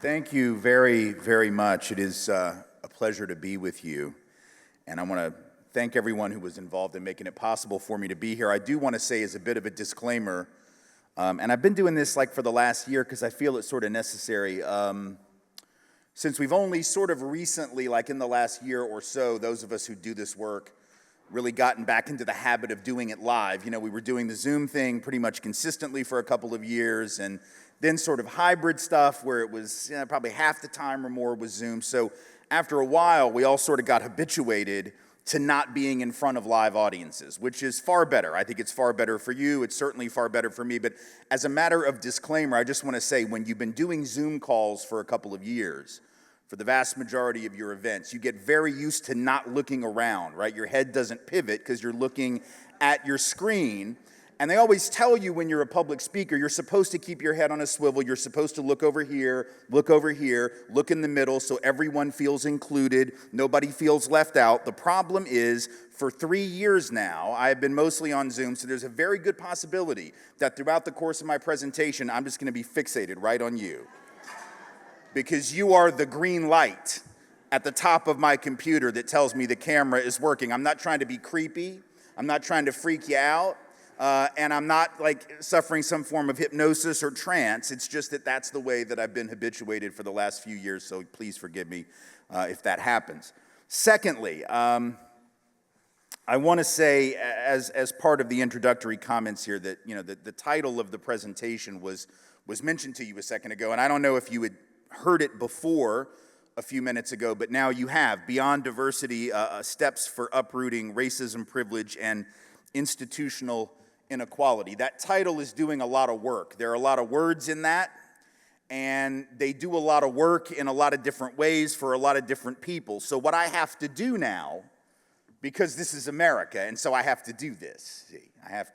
Thank you very, very much. It is a pleasure to be with you. And I want to thank everyone who was involved in making it possible for me to be here. I do want to say as a bit of a disclaimer, and I've been doing this like for the last year because I feel it's sort of necessary. Since we've only sort of recently, like in the last year or so, those of us who do this work really gotten back into the habit of doing it live. You know, we were doing the Zoom thing pretty much consistently for a couple of years, and then sort of hybrid stuff where it was probably half the time or more was Zoom. So after a while, we all sort of got habituated to not being in front of live audiences, which is far better. I think it's far better for you. It's certainly far better for me. But as a matter of disclaimer, I just want to say when you've been doing Zoom calls for a couple of years, for the vast majority of your events, you get very used to not looking around, right? Your head doesn't pivot because you're looking at your screen. And they always tell you when you're a public speaker, you're supposed to keep your head on a swivel. You're supposed to look over here, look in the middle so everyone feels included, nobody feels left out. The problem is, for 3 years now, I've been mostly on Zoom, so there's a very good possibility that throughout the course of my presentation, I'm just going to be fixated right on you. Because you are the green light at the top of my computer that tells me the camera is working. I'm not trying to be creepy. I'm not trying to freak you out. And I'm not like suffering some form of hypnosis or trance. It's just that that's the way that I've been habituated for the last few years, so please forgive me if that happens. Secondly, I want to say as part of the introductory comments here that the title of the presentation was mentioned to you a second ago, and I don't know if you had heard it before a few minutes ago, but now you have. Beyond Diversity, Steps for Uprooting Racism, Privilege, and Institutional Inequality. That title is doing a lot of work. There are a lot of words in that, and they do a lot of work in a lot of different ways for a lot of different people. So what I have to do now, because this is America, and so I have to do this. See, I have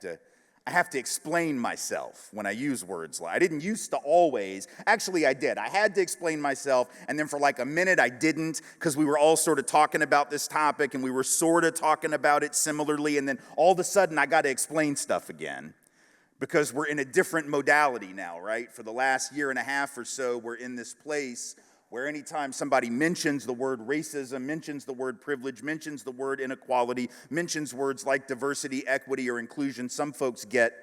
to explain myself when I use words like, I didn't used to always, actually I did. I had to explain myself, and then for like a minute I didn't, because we were all sort of talking about this topic, and we were sort of talking about it similarly, and then all of a sudden I got to explain stuff again, because we're in a different modality now, right? For the last year and a half or so, we're in this place where anytime somebody mentions the word racism, mentions the word privilege, mentions the word inequality, mentions words like diversity, equity, or inclusion, some folks get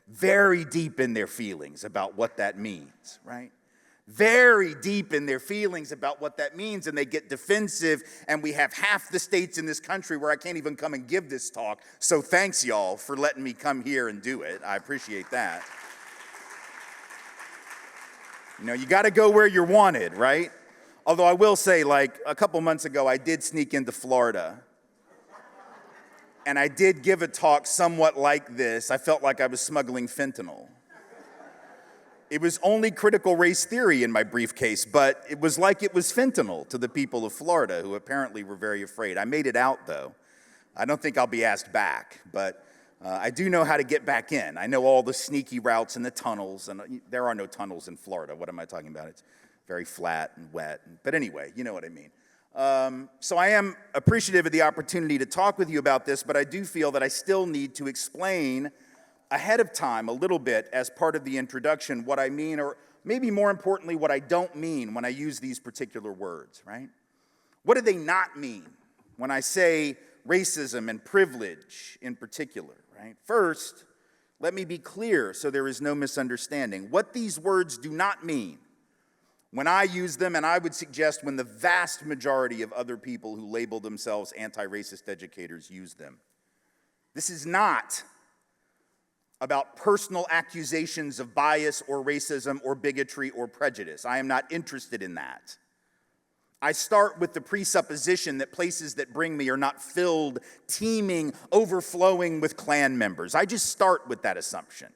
very deep in their feelings about what that means, right? Very deep in their feelings about what that means, and they get defensive, and we have half the states in this country where I can't even come and give this talk, so thanks, y'all, for letting me come here and do it. I appreciate that. You got to go where you're wanted, right? Although I will say, like, a couple months ago, I did sneak into Florida. And I did give a talk somewhat like this. I felt like I was smuggling fentanyl. It was only critical race theory in my briefcase, but it was like it was fentanyl to the people of Florida, who apparently were very afraid. I made it out, though. I don't think I'll be asked back, but I do know how to get back in. I know all the sneaky routes and the tunnels, and there are no tunnels in Florida. What am I talking about? It's very flat and wet. But anyway, you know what I mean. So I am appreciative of the opportunity to talk with you about this, but I do feel that I still need to explain ahead of time a little bit as part of the introduction what I mean, or maybe more importantly, what I don't mean when I use these particular words, right? What do they not mean when I say racism and privilege in particular, right? First, let me be clear so there is no misunderstanding. What these words do not mean when I use them, and I would suggest when the vast majority of other people who label themselves anti-racist educators use them. This is not about personal accusations of bias or racism or bigotry or prejudice. I am not interested in that. I start with the presupposition that places that bring me are not filled, teeming, overflowing with Klan members. I just start with that assumption.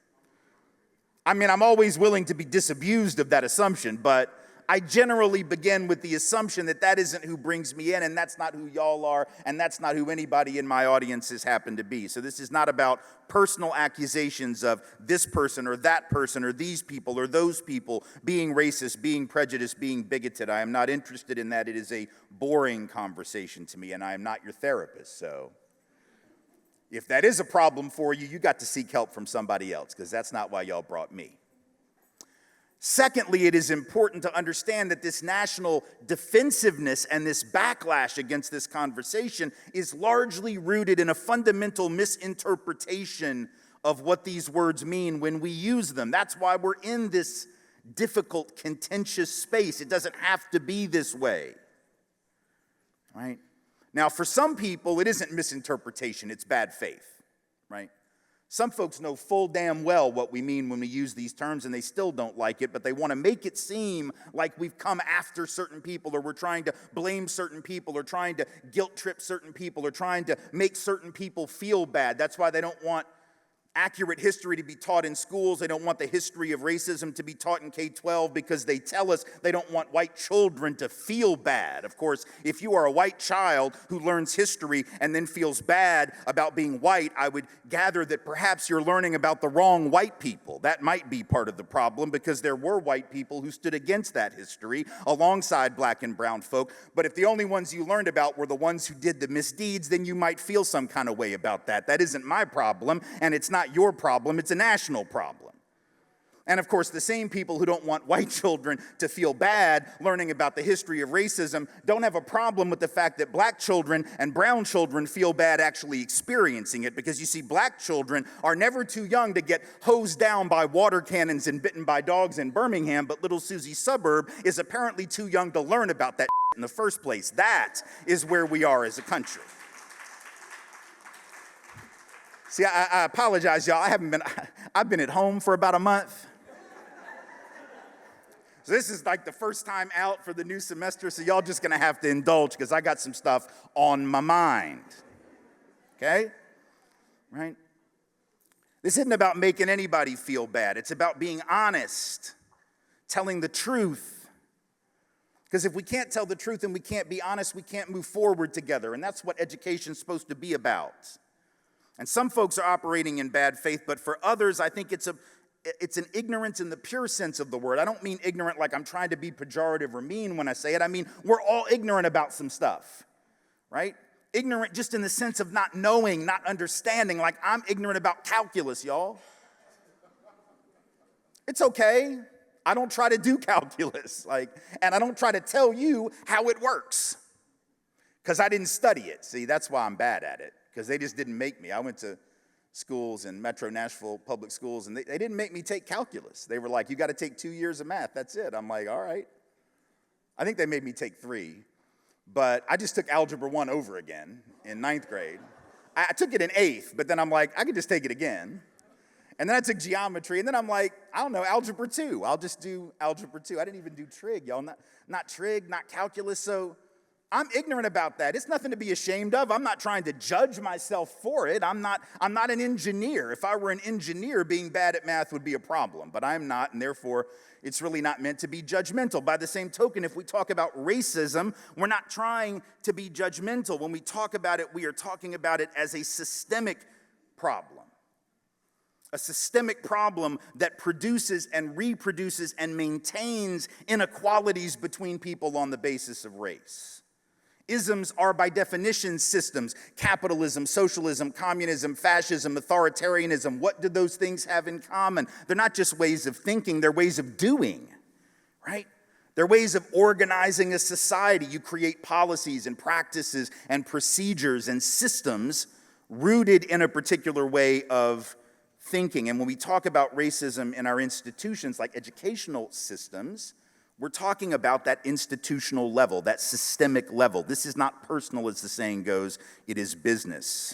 I mean, I'm always willing to be disabused of that assumption, but I generally begin with the assumption that that isn't who brings me in, and that's not who y'all are, and that's not who anybody in my audiences happen to be. So this is not about personal accusations of this person or that person or these people or those people being racist, being prejudiced, being bigoted. I am not interested in that. It is a boring conversation to me, and I am not your therapist. So if that is a problem for you, you got to seek help from somebody else, because that's not why y'all brought me. Secondly, it is important to understand that this national defensiveness and this backlash against this conversation is largely rooted in a fundamental misinterpretation of what these words mean when we use them. That's why we're in this difficult, contentious space. It doesn't have to be this way, right? Now, for some people, it isn't misinterpretation, it's bad faith, right? Some folks know full damn well what we mean when we use these terms, and they still don't like it, but they want to make it seem like we've come after certain people, or we're trying to blame certain people, or trying to guilt trip certain people, or trying to make certain people feel bad. That's why they don't want accurate history to be taught in schools. They don't want the history of racism to be taught in K-12 because they tell us they don't want white children to feel bad. Of course, if you are a white child who learns history and then feels bad about being white, I would gather that perhaps you're learning about the wrong white people. That might be part of the problem, because there were white people who stood against that history alongside black and brown folk. But if the only ones you learned about were the ones who did the misdeeds, then you might feel some kind of way about that. That isn't my problem, and it's not your problem, it's a national problem. And of course, the same people who don't want white children to feel bad learning about the history of racism don't have a problem with the fact that black children and brown children feel bad actually experiencing it, because you see, black children are never too young to get hosed down by water cannons and bitten by dogs in Birmingham, but little Susie Suburb is apparently too young to learn about that in the first place. That is where we are as a country. See, I apologize, y'all. I've been at home for about a month. So this is like the first time out for the new semester, so y'all just gonna have to indulge, because I got some stuff on my mind. Okay? Right? This isn't about making anybody feel bad. It's about being honest, telling the truth. Because if we can't tell the truth and we can't be honest, we can't move forward together. And that's what education's supposed to be about. And some folks are operating in bad faith, but for others, I think it's an ignorance in the pure sense of the word. I don't mean ignorant like I'm trying to be pejorative or mean when I say it. I mean, we're all ignorant about some stuff, right? Ignorant just in the sense of not knowing, not understanding. Like, I'm ignorant about calculus, y'all. It's okay. I don't try to do calculus, and I don't try to tell you how it works, because I didn't study it. See, that's why I'm bad at it. Because they just didn't make me. I went to schools in Metro Nashville public schools, and they didn't make me take calculus. They were like, you got to take 2 years of math. That's it. I'm like, all right. I think they made me take 3. But I just took Algebra 1 over again in 9th grade. I took it in 8th, but then I'm like, I could just take it again. And then I took geometry, and then I'm like, I don't know, Algebra 2. I'll just do Algebra 2. I didn't even do trig, y'all. Not trig, not calculus, so I'm ignorant about that. It's nothing to be ashamed of. I'm not trying to judge myself for it. I'm not an engineer. If I were an engineer, being bad at math would be a problem, but I'm not, and therefore it's really not meant to be judgmental. By the same token, if we talk about racism, we're not trying to be judgmental. When we talk about it, we are talking about it as a systemic problem. A systemic problem that produces and reproduces and maintains inequalities between people on the basis of race. Isms are by definition systems: capitalism, socialism, communism, fascism, authoritarianism. What do those things have in common? They're not just ways of thinking, they're ways of doing, right? They're ways of organizing a society. You create policies and practices and procedures and systems rooted in a particular way of thinking. And when we talk about racism in our institutions, like educational systems, we're talking about that institutional level, that systemic level. This is not personal, as the saying goes, it is business.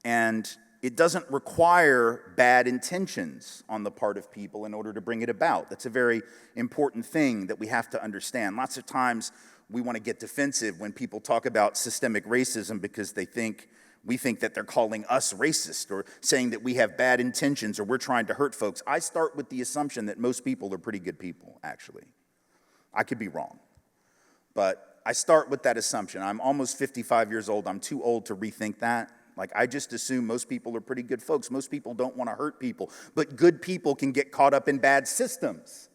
And it doesn't require bad intentions on the part of people in order to bring it about. That's a very important thing that we have to understand. Lots of times we want to get defensive when people talk about systemic racism because we think that they're calling us racist or saying that we have bad intentions or we're trying to hurt folks. I start with the assumption that most people are pretty good people, actually. I could be wrong, but I start with that assumption. I'm almost 55 years old. I'm too old to rethink that. I just assume most people are pretty good folks. Most people don't want to hurt people, but good people can get caught up in bad systems.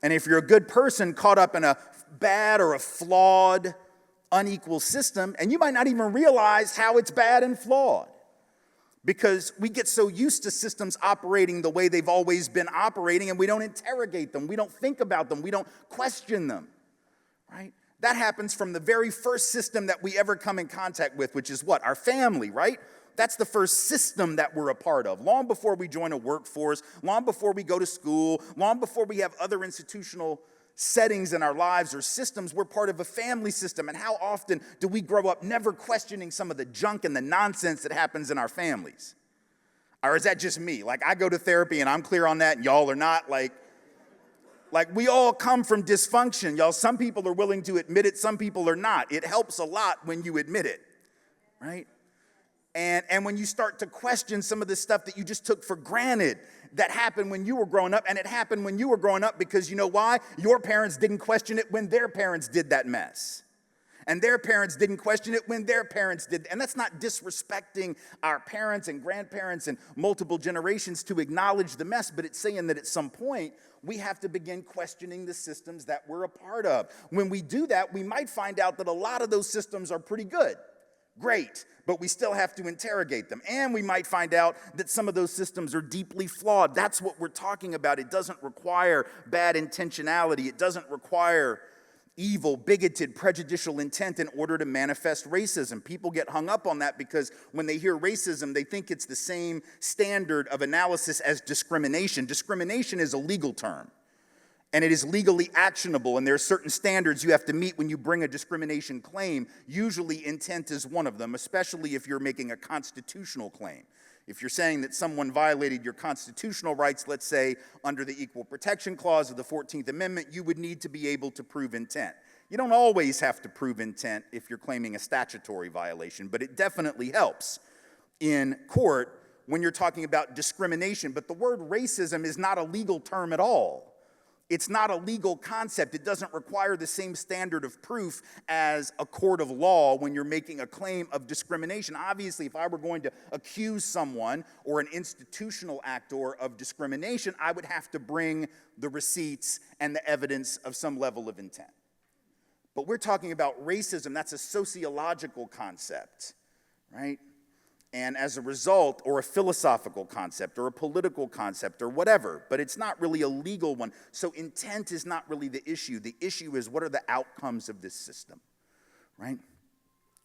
And if you're a good person caught up in a bad or a flawed, unequal system, and you might not even realize how it's bad and flawed. because we get so used to systems operating the way they've always been operating, and we don't interrogate them, we don't think about them, we don't question them, right? That happens from the very first system that we ever come in contact with, which is what? Our family, right? That's the first system that we're a part of. Long before we join a workforce, long before we go to school, long before we have other institutional settings in our lives or systems, we're part of a family system. And how often do we grow up never questioning some of the junk and the nonsense that happens in our families? Or is that just me? Like, I go to therapy and I'm clear on that and y'all are not? Like we all come from dysfunction, y'all. Some people are willing to admit it, some people are not. It helps a lot when you admit it, right? And when you start to question some of the stuff that you just took for granted that happened when you were growing up, and it happened when you were growing up because you know why? Your parents didn't question it when their parents did that mess. And their parents didn't question it when their parents did. And that's not disrespecting our parents and grandparents and multiple generations to acknowledge the mess, but it's saying that at some point, we have to begin questioning the systems that we're a part of. When we do that, we might find out that a lot of those systems are pretty good. Great, but we still have to interrogate them. And we might find out that some of those systems are deeply flawed. That's what we're talking about. It doesn't require bad intentionality. It doesn't require evil, bigoted, prejudicial intent in order to manifest racism. People get hung up on that because when they hear racism, they think it's the same standard of analysis as discrimination. Discrimination is a legal term, and it is legally actionable, and there are certain standards you have to meet when you bring a discrimination claim. Usually intent is one of them, especially if you're making a constitutional claim. If you're saying that someone violated your constitutional rights, let's say under the Equal Protection Clause of the 14th Amendment, you would need to be able to prove intent. You don't always have to prove intent if you're claiming a statutory violation, but it definitely helps in court when you're talking about discrimination. But the word racism is not a legal term at all. It's not a legal concept. It doesn't require the same standard of proof as a court of law when you're making a claim of discrimination. Obviously, if I were going to accuse someone or an institutional actor of discrimination, I would have to bring the receipts and the evidence of some level of intent. But we're talking about racism. That's a sociological concept, right? And as a result, or a philosophical concept, or a political concept, or whatever, but it's not really a legal one. So intent is not really the issue. The issue is, what are the outcomes of this system, right?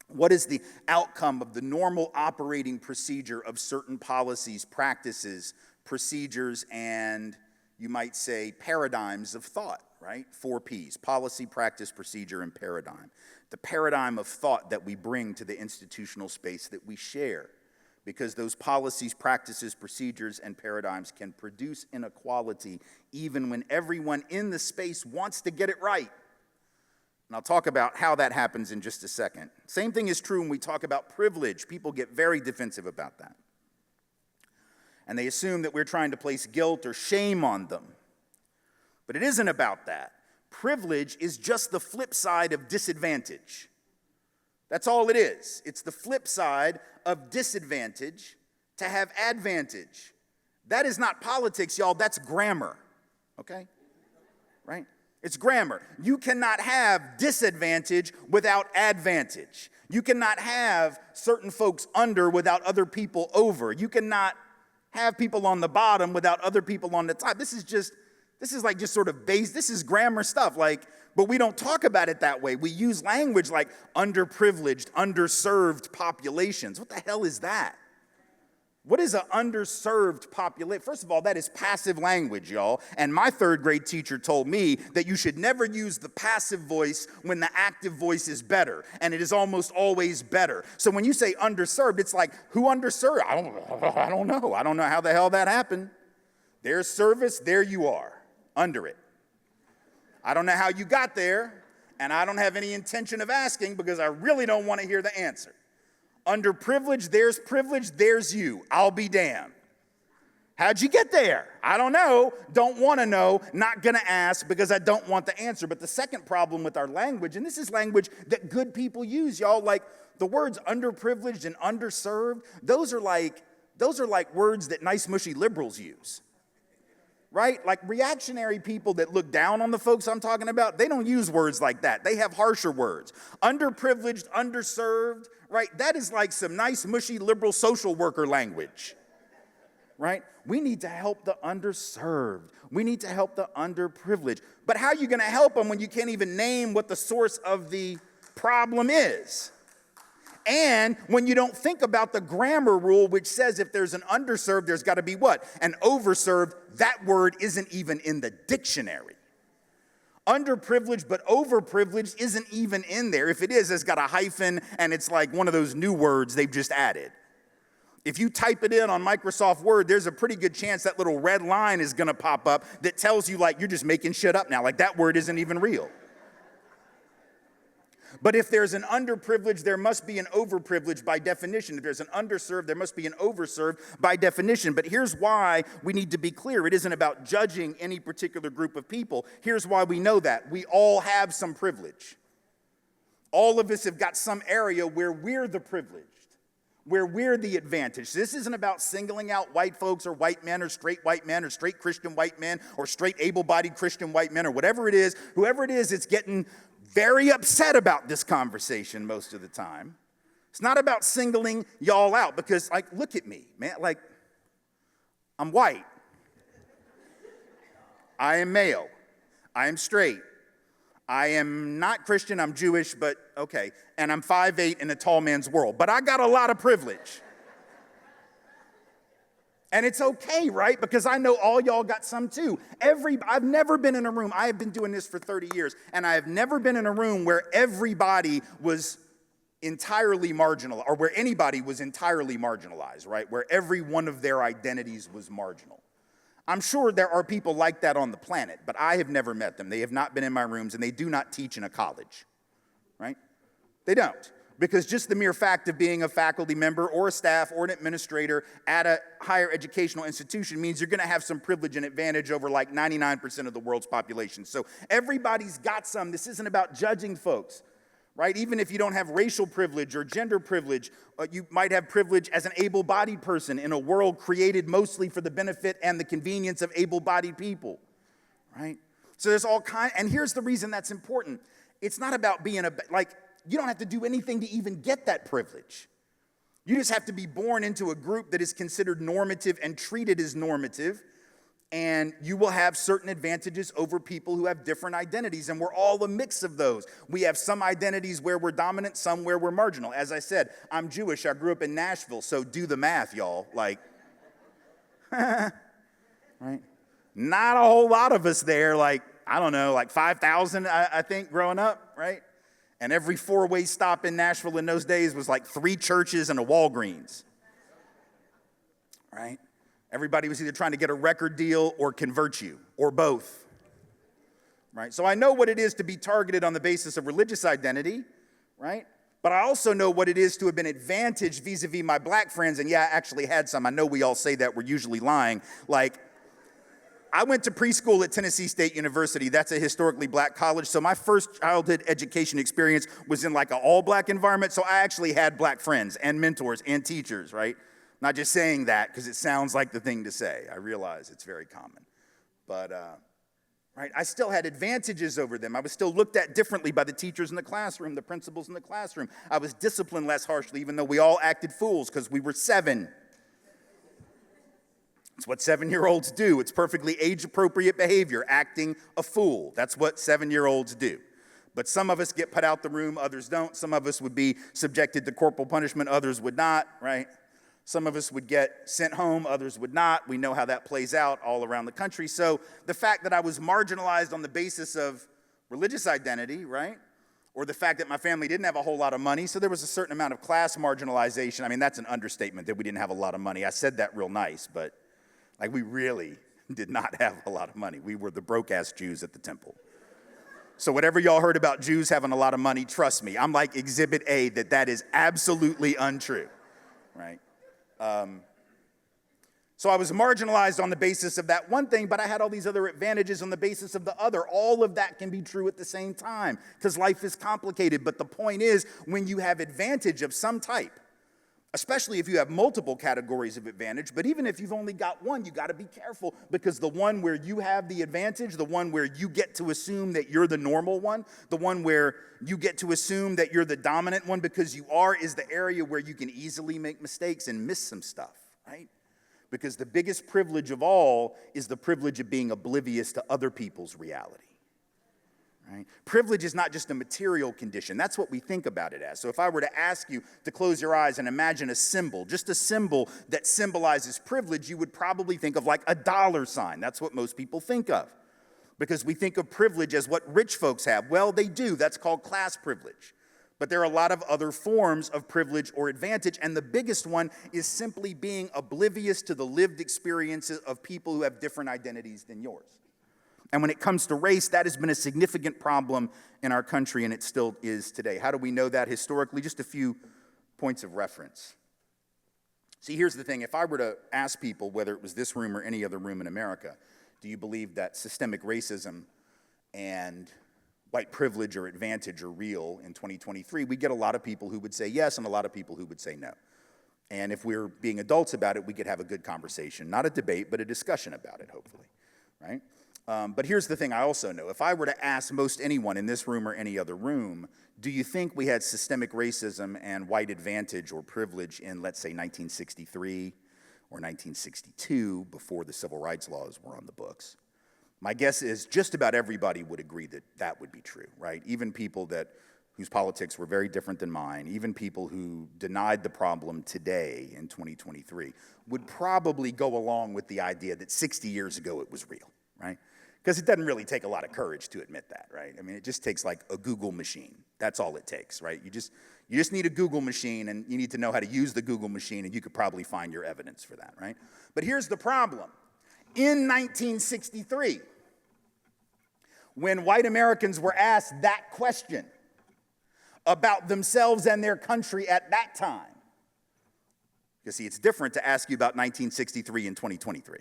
What is the outcome of the normal operating procedure of certain policies, practices, procedures, and you might say paradigms of thought, right? 4 Ps: policy, practice, procedure, and paradigm. The paradigm of thought that we bring to the institutional space that we share. Because those policies, practices, procedures, and paradigms can produce inequality even when everyone in the space wants to get it right. And I'll talk about how that happens in just a second. Same thing is true when we talk about privilege. People get very defensive about that. And they assume that we're trying to place guilt or shame on them. But it isn't about that. Privilege is just the flip side of disadvantage. That's all it is. It's the flip side of disadvantage to have advantage. That is not politics, y'all. That's grammar, okay? Right? It's grammar. You cannot have disadvantage without advantage. You cannot have certain folks under without other people over. You cannot have people on the bottom without other people on the top. This is like just sort of base. This is grammar stuff. But we don't talk about it that way. We use language like underprivileged, underserved populations. What the hell is that? What is an underserved population? First of all, that is passive language, y'all. And my 3rd grade teacher told me that you should never use the passive voice when the active voice is better. And it is almost always better. So when you say underserved, it's like, who underserved? I don't know. I don't know how the hell that happened. There's service, there you are, under it. I don't know how you got there, and I don't have any intention of asking because I really don't want to hear the answer. Underprivileged, there's you. I'll be damned. How'd you get there? I don't know, don't want to know, not going to ask because I don't want the answer. But the second problem with our language, and this is language that good people use, y'all, like the words underprivileged and underserved, those are like words that nice, mushy liberals use. right? Like reactionary people that look down on the folks I'm talking about, they don't use words like that. They have harsher words. Underprivileged, underserved, right? That is like some nice, mushy, liberal social worker language, right? We need to help the underserved. We need to help the underprivileged. But how are you going to help them when you can't even name what the source of the problem is? And when you don't think about the grammar rule, which says if there's an underserved, there's got to be what? An overserved. That word isn't even in the dictionary. Underprivileged but overprivileged isn't even in there. If it is, it's got a hyphen, and it's like one of those new words they've just added. If you type it in on Microsoft Word, there's a pretty good chance that little red line is going to pop up that tells you like you're just making shit up now, like that word isn't even real. But if there's an underprivileged, there must be an overprivileged by definition. If there's an underserved, there must be an overserved by definition. But here's why we need to be clear. It isn't about judging any particular group of people. Here's why we know that. We all have some privilege. All of us have got some area where we're the privileged, where we're the advantaged. This isn't about singling out white folks or white men or straight white men or straight Christian white men or straight able-bodied Christian white men or whatever it is. Whoever it is, it's getting very upset about this conversation most of the time. It's not about singling y'all out because, like, look at me, man. Like, I'm white. I am male. I am straight. I am not Christian. I'm Jewish, but okay. And I'm 5'8" in a tall man's world. But I got a lot of privilege. And it's okay, right? Because I know all y'all got some too. I've never been in a room, I have been doing this for 30 years, and I have never been in a room where everybody was entirely marginal, or where anybody was entirely marginalized, right? Where every one of their identities was marginal. I'm sure there are people like that on the planet, but I have never met them. They have not been in my rooms, and they do not teach in a college, right? They don't. Because just the mere fact of being a faculty member or a staff or an administrator at a higher educational institution means you're going to have some privilege and advantage over like 99% of the world's population. So everybody's got some. This isn't about judging folks, right? Even if you don't have racial privilege or gender privilege, you might have privilege as an able-bodied person in a world created mostly for the benefit and the convenience of able-bodied people, right? So there's all kinds, and here's the reason that's important. It's not about being you don't have to do anything to even get that privilege. You just have to be born into a group that is considered normative and treated as normative, and you will have certain advantages over people who have different identities, and we're all a mix of those. We have some identities where we're dominant, some where we're marginal. As I said, I'm Jewish. I grew up in Nashville, so do the math, y'all. Like, right? Not a whole lot of us there, like, I don't know, like 5,000, I think, growing up, right? And every four-way stop in Nashville in those days was like 3 churches and a Walgreens, right? Everybody was either trying to get a record deal or convert you, or both, right? So I know what it is to be targeted on the basis of religious identity, right? But I also know what it is to have been advantaged vis-a-vis my black friends, and yeah, I actually had some. I know we all say that, we're usually lying. Like, I went to preschool at Tennessee State University. That's a historically black college. So my first childhood education experience was in like an all-black environment. So I actually had black friends and mentors and teachers, right? Not just saying that because it sounds like the thing to say. I realize it's very common. But, right, I still had advantages over them. I was still looked at differently by the teachers in the classroom, the principals in the classroom. I was disciplined less harshly, even though we all acted fools because we were 7. It's what 7-year-olds do. It's perfectly age-appropriate behavior, acting a fool. That's what 7-year-olds do. But some of us get put out the room, others don't. Some of us would be subjected to corporal punishment, others would not, right? Some of us would get sent home, others would not. We know how that plays out all around the country. So the fact that I was marginalized on the basis of religious identity, right? Or the fact that my family didn't have a whole lot of money, so there was a certain amount of class marginalization. I mean, that's an understatement that we didn't have a lot of money. I said that real nice, but like, we really did not have a lot of money. We were the broke-ass Jews at the temple. So whatever y'all heard about Jews having a lot of money, trust me, I'm like Exhibit A that is absolutely untrue, right? So I was marginalized on the basis of that one thing, but I had all these other advantages on the basis of the other. All of that can be true at the same time because life is complicated. But the point is, when you have advantage of some type, especially if you have multiple categories of advantage. But even if you've only got one, you got to be careful, because the one where you have the advantage, the one where you get to assume that you're the normal one, the one where you get to assume that you're the dominant one because you are, is the area where you can easily make mistakes and miss some stuff, right? Because the biggest privilege of all is the privilege of being oblivious to other people's reality. Right? Privilege is not just a material condition. That's what we think about it as. So if I were to ask you to close your eyes and imagine a symbol, just a symbol that symbolizes privilege, you would probably think of like a dollar sign. That's what most people think of, because we think of privilege as what rich folks have. Well, they do. That's called class privilege. But there are a lot of other forms of privilege or advantage, and the biggest one is simply being oblivious to the lived experiences of people who have different identities than yours. And when it comes to race, that has been a significant problem in our country, and it still is today. How do we know that historically? Just a few points of reference. See, here's the thing. If I were to ask people, whether it was this room or any other room in America, do you believe that systemic racism and white privilege or advantage are real in 2023, we get a lot of people who would say yes and a lot of people who would say no. And if we're being adults about it, we could have a good conversation. Not a debate, but a discussion about it, hopefully, right? But here's the thing I also know. If I were to ask most anyone in this room or any other room, do you think we had systemic racism and white advantage or privilege in, let's say, 1963 or 1962, before the civil rights laws were on the books? My guess is just about everybody would agree that that would be true, right? Even people whose politics were very different than mine, even people who denied the problem today in 2023, would probably go along with the idea that 60 years ago it was real, right? Because it doesn't really take a lot of courage to admit that, right? I mean, it just takes like a Google machine. That's all it takes, right? You just need a Google machine, and you need to know how to use the Google machine, and you could probably find your evidence for that, right? But here's the problem. In 1963, when white Americans were asked that question about themselves and their country at that time, you see, it's different to ask you about 1963 in 2023.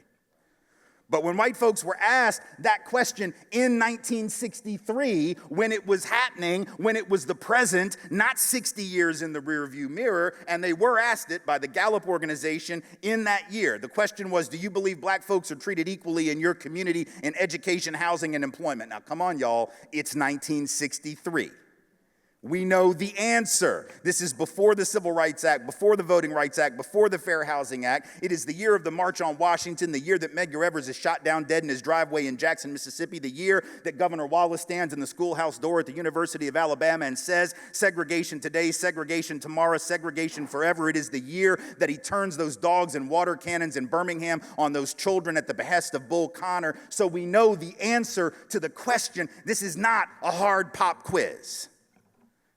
But when white folks were asked that question in 1963, when it was happening, when it was the present, not 60 years in the rearview mirror, and they were asked it by the Gallup organization in that year. The question was, do you believe black folks are treated equally in your community in education, housing, and employment? Now, come on, y'all, it's 1963. We know the answer. This is before the Civil Rights Act, before the Voting Rights Act, before the Fair Housing Act. It is the year of the March on Washington, the year that Medgar Evers is shot down dead in his driveway in Jackson, Mississippi, the year that Governor Wallace stands in the schoolhouse door at the University of Alabama and says, segregation today, segregation tomorrow, segregation forever. It is the year that he turns those dogs and water cannons in Birmingham on those children at the behest of Bull Connor. So we know the answer to the question. This is not a hard pop quiz.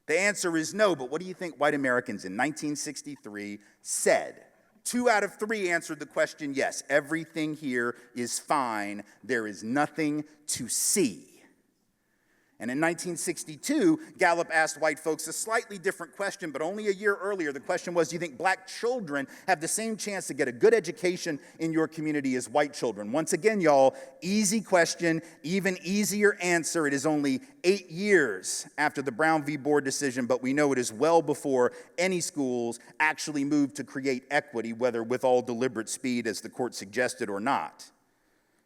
The answer is no, but what do you think white Americans in 1963 said? 2 out of 3 answered the question, yes, everything here is fine. There is nothing to see. And in 1962, Gallup asked white folks a slightly different question, but only a year earlier. The question was, do you think black children have the same chance to get a good education in your community as white children? Once again, y'all, easy question, even easier answer. It is only 8 years after the Brown v. Board decision, but we know it is well before any schools actually moved to create equity, whether with all deliberate speed, as the court suggested, or not.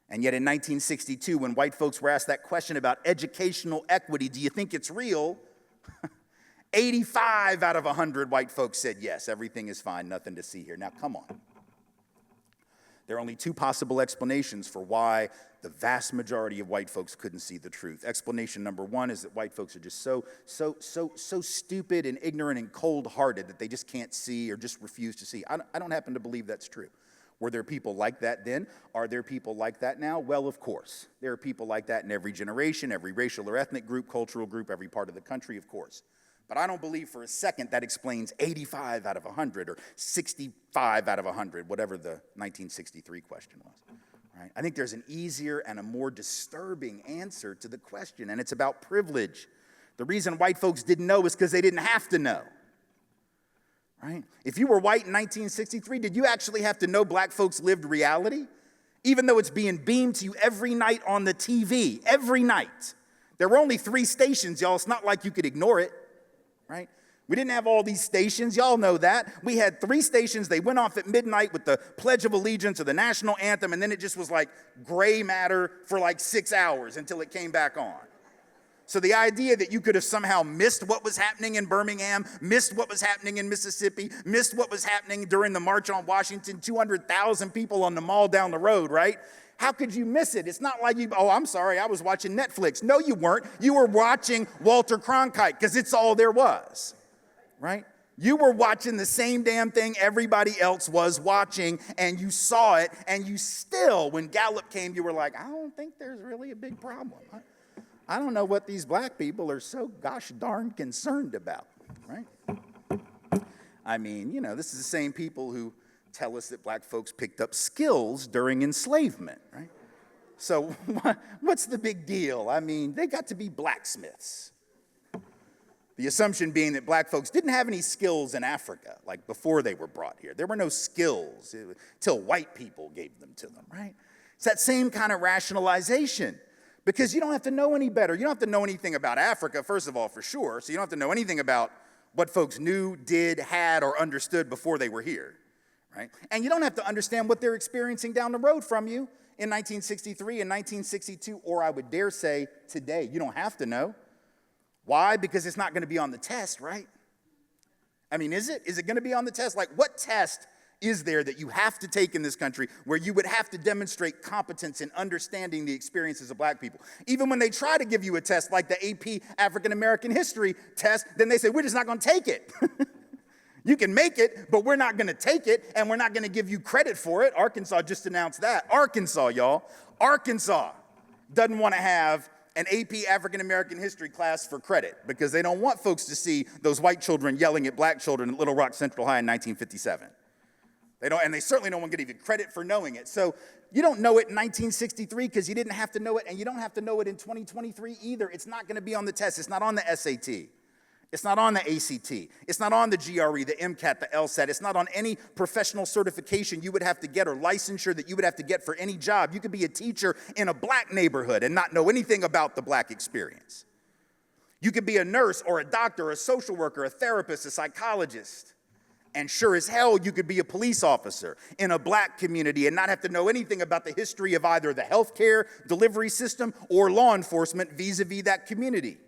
And yet in 1962, when white folks were asked that question about educational equity, do you think it's real? 85 out of 100 white folks said yes, everything is fine, nothing to see here. Now, come on. There are only 2 possible explanations for why the vast majority of white folks couldn't see the truth. Explanation number 1 is that white folks are just so stupid and ignorant and cold-hearted that they just can't see or just refuse to see. I don't happen to believe that's true. Were there people like that then? Are there people like that now? Well, of course. There are people like that in every generation, every racial or ethnic group, cultural group, every part of the country, of course. But I don't believe for a second that explains 85 out of 100 or 65 out of 100, whatever the 1963 question was. Right? I think there's an easier and a more disturbing answer to the question, and it's about privilege. The reason white folks didn't know is because they didn't have to know. Right? If you were white in 1963, did you actually have to know black folks lived reality? Even though it's being beamed to you every night on the TV, every night. There were only 3 stations, y'all. It's not like you could ignore it, right? We didn't have all these stations. Y'all know that. We had 3 stations. They went off at midnight with the Pledge of Allegiance or the national anthem, and then it just was like gray matter for like 6 hours until it came back on. So the idea that you could have somehow missed what was happening in Birmingham, missed what was happening in Mississippi, missed what was happening during the March on Washington, 200,000 people on the mall down the road, right? How could you miss it? It's not like I'm sorry, I was watching Netflix. No, you weren't. You were watching Walter Cronkite because it's all there was, right? You were watching the same damn thing everybody else was watching, and you saw it, and you still, when Gallup came, you were like, I don't think there's really a big problem. I don't know what these black people are so gosh darn concerned about, right? I mean, this is the same people who tell us that black folks picked up skills during enslavement, right? So what's the big deal? I mean, they got to be blacksmiths. The assumption being that black folks didn't have any skills in Africa, like before they were brought here. There were no skills till white people gave them to them, right? It's that same kind of rationalization. Because you don't have to know any better. You don't have to know anything about Africa, first of all, for sure. So you don't have to know anything about what folks knew, did, had, or understood before they were here, right? And you don't have to understand what they're experiencing down the road from you in 1963 and 1962, or I would dare say today. You don't have to know. Why? Because it's not going to be on the test, right? I mean, is it? Is it going to be on the test? Like, what test is there that you have to take in this country where you would have to demonstrate competence in understanding the experiences of black people? Even when they try to give you a test like the AP African American History test, then they say, we're just not going to take it. You can make it, but we're not going to take it, and we're not going to give you credit for it. Arkansas just announced that. Arkansas, y'all. Arkansas doesn't want to have an AP African American History class for credit because they don't want folks to see those white children yelling at black children at Little Rock Central High in 1957. And they certainly don't want to give you credit for knowing it. So you don't know it in 1963 because you didn't have to know it, and you don't have to know it in 2023 either. It's not going to be on the test. It's not on the SAT. It's not on the ACT. It's not on the GRE, the MCAT, the LSAT. It's not on any professional certification you would have to get or licensure that you would have to get for any job. You could be a teacher in a black neighborhood and not know anything about the black experience. You could be a nurse or a doctor, a social worker, a therapist, a psychologist. And sure as hell, you could be a police officer in a black community and not have to know anything about the history of either the healthcare delivery system or law enforcement vis-a-vis that community.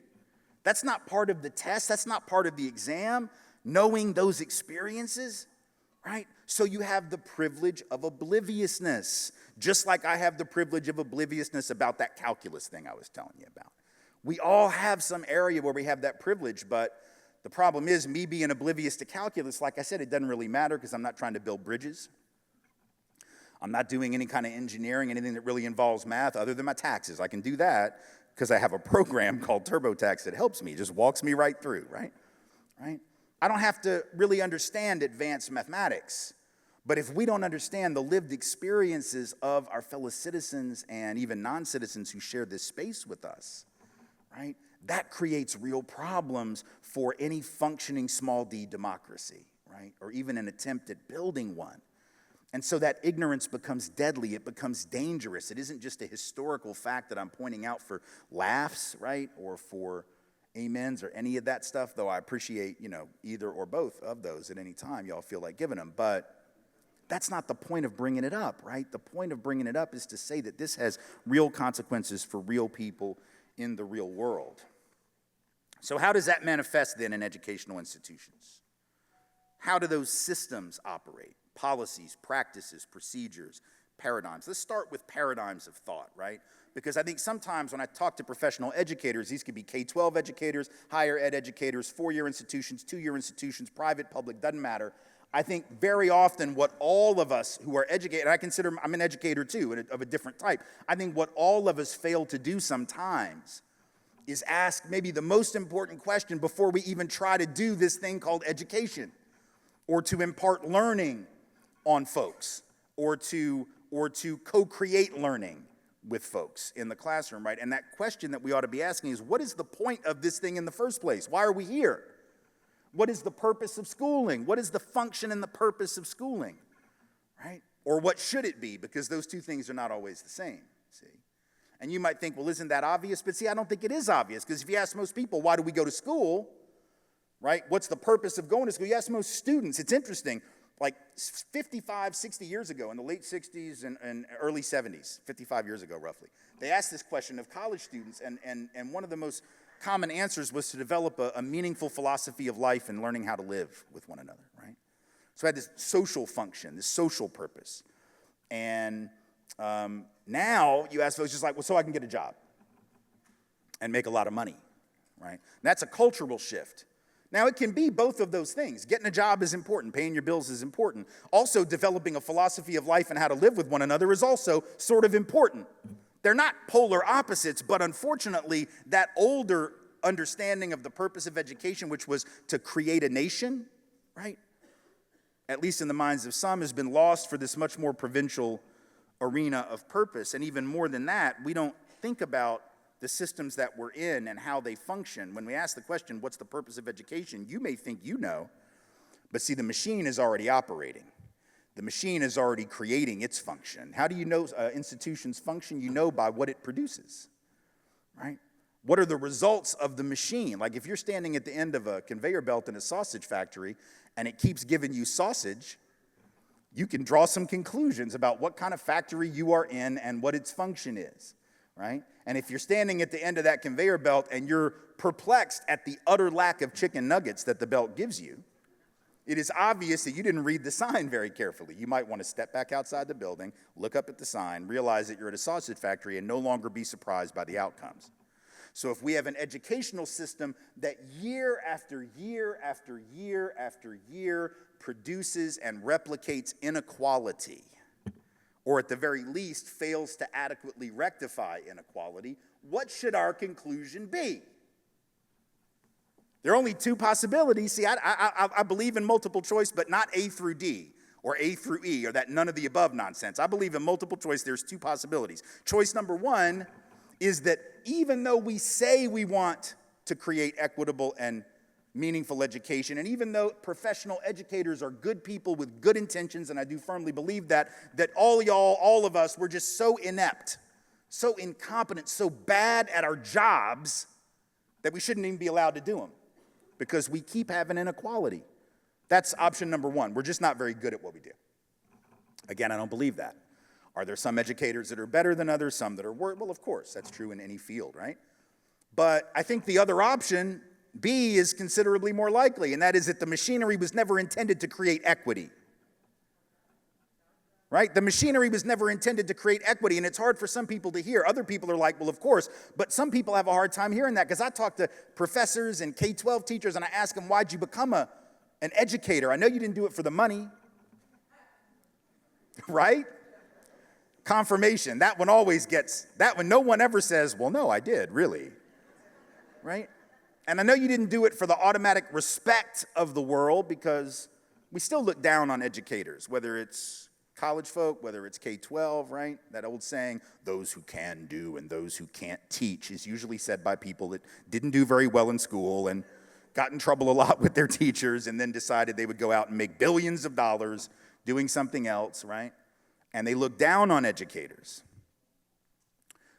That's not part of the test. That's not part of the exam, knowing those experiences, right? So you have the privilege of obliviousness, just like I have the privilege of obliviousness about that calculus thing I was telling you about. We all have some area where we have that privilege, but the problem is me being oblivious to calculus, like I said, it doesn't really matter because I'm not trying to build bridges. I'm not doing any kind of engineering, anything that really involves math other than my taxes. I can do that because I have a program called TurboTax that helps me, just walks me right through, right? I don't have to really understand advanced mathematics. But if we don't understand the lived experiences of our fellow citizens and even non-citizens who share this space with us, right? That creates real problems for any functioning small d democracy, right? Or even an attempt at building one. And so that ignorance becomes deadly. It becomes dangerous. It isn't just a historical fact that I'm pointing out for laughs, right? Or for amens or any of that stuff, though I appreciate, either or both of those at any time y'all feel like giving them. But that's not the point of bringing it up, right? The point of bringing it up is to say that this has real consequences for real people in the real world. So how does that manifest then in educational institutions? How do those systems operate? Policies, practices, procedures, paradigms. Let's start with paradigms of thought, right? Because I think sometimes when I talk to professional educators, these could be K-12 educators, higher ed educators, 4-year institutions, 2-year institutions, private, public, doesn't matter. I think very often what all of us who are educated, I'm an educator too, of a different type. I think what all of us fail to do sometimes is ask maybe the most important question before we even try to do this thing called education, or to impart learning on folks, or to co-create learning with folks in the classroom, right? And that question that we ought to be asking is, what is the point of this thing in the first place? Why are we here? What is the purpose of schooling? What is the function and the purpose of schooling, right? Or what should it be? Because those two things are not always the same, see? And you might think, well, isn't that obvious? But see, I don't think it is obvious, because if you ask most people, why do we go to school? right? What's the purpose of going to school? You ask most students, it's interesting, like 55, 60 years ago, in the late 60s and early 70s, 55 years ago roughly, they asked this question of college students, and one of the most common answers was to develop a meaningful philosophy of life and learning how to live with one another, right? So I had this social function, this social purpose. And now you ask folks just like, well, so I can get a job and make a lot of money, right? And that's a cultural shift. Now, it can be both of those things. Getting a job is important. Paying your bills is important. Also, developing a philosophy of life and how to live with one another is also sort of important. They're not polar opposites, but unfortunately, that older understanding of the purpose of education, which was to create a nation, right, at least in the minds of some, has been lost for this much more provincial arena of purpose. And even more than that, we don't think about the systems that we're in and how they function. When we ask the question, what's the purpose of education, you may think you know, but see, the machine is already operating. The machine is already creating its function. How do you know institutions function? You know by what it produces, right? What are the results of the machine? Like if you're standing at the end of a conveyor belt in a sausage factory and it keeps giving you sausage, you can draw some conclusions about what kind of factory you are in and what its function is, right? And if you're standing at the end of that conveyor belt and you're perplexed at the utter lack of chicken nuggets that the belt gives you, it is obvious that you didn't read the sign very carefully. You might want to step back outside the building, look up at the sign, realize that you're at a sausage factory, and no longer be surprised by the outcomes. So if we have an educational system that year after year after year after year produces and replicates inequality, or at the very least fails to adequately rectify inequality, what should our conclusion be? There are only two possibilities. See, I believe in multiple choice, but not A through D, or A through E, or that none of the above nonsense. I believe in multiple choice. There's two possibilities. Choice number one is that even though we say we want to create equitable and meaningful education, and even though professional educators are good people with good intentions, and I do firmly believe that all of us, we're just so inept, so incompetent, so bad at our jobs that we shouldn't even be allowed to do them because we keep having inequality. That's option number one. We're just not very good at what we do. Again, I don't believe that. Are there some educators that are better than others, some that are worse? Well, of course, that's true in any field, right? But I think the other option, B, is considerably more likely, and that is that the machinery was never intended to create equity. Right? The machinery was never intended to create equity, and it's hard for some people to hear. Other people are like, well, of course, but some people have a hard time hearing that because I talk to professors and K-12 teachers, and I ask them, why'd you become an educator? I know you didn't do it for the money. Right? Confirmation. That one always gets, that one no one ever says, well, no, I did, really. Right? And I know you didn't do it for the automatic respect of the world because we still look down on educators, whether it's college folk, whether it's K-12, right? That old saying, those who can do and those who can't teach, is usually said by people that didn't do very well in school and got in trouble a lot with their teachers and then decided they would go out and make billions of dollars doing something else, right? And they look down on educators.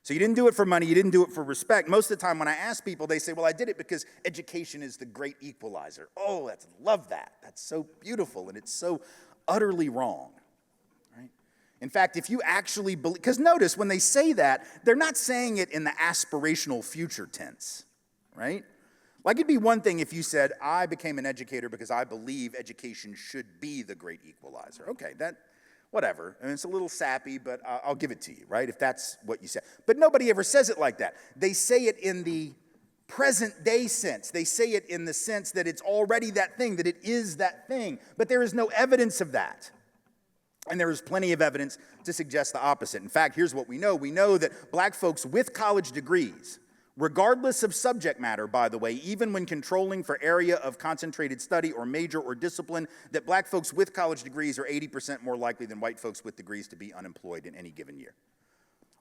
So you didn't do it for money, you didn't do it for respect. Most of the time when I ask people, they say, well, I did it because education is the great equalizer. Oh, love that. That's so beautiful, and it's so utterly wrong. Right? In fact, if you actually believe, because notice when they say that, they're not saying it in the aspirational future tense, right? Like it'd be one thing if you said, I became an educator because I believe education should be the great equalizer. Okay, whatever. I mean, it's a little sappy, but I'll give it to you, right? If that's what you say. But nobody ever says it like that. They say it in the present day sense. They say it in the sense that it's already that thing, that it is that thing. But there is no evidence of that. And there is plenty of evidence to suggest the opposite. In fact, here's what we know. We know that black folks with college degrees, regardless of subject matter, by the way, even when controlling for area of concentrated study or major or discipline, that black folks with college degrees are 80% more likely than white folks with degrees to be unemployed in any given year.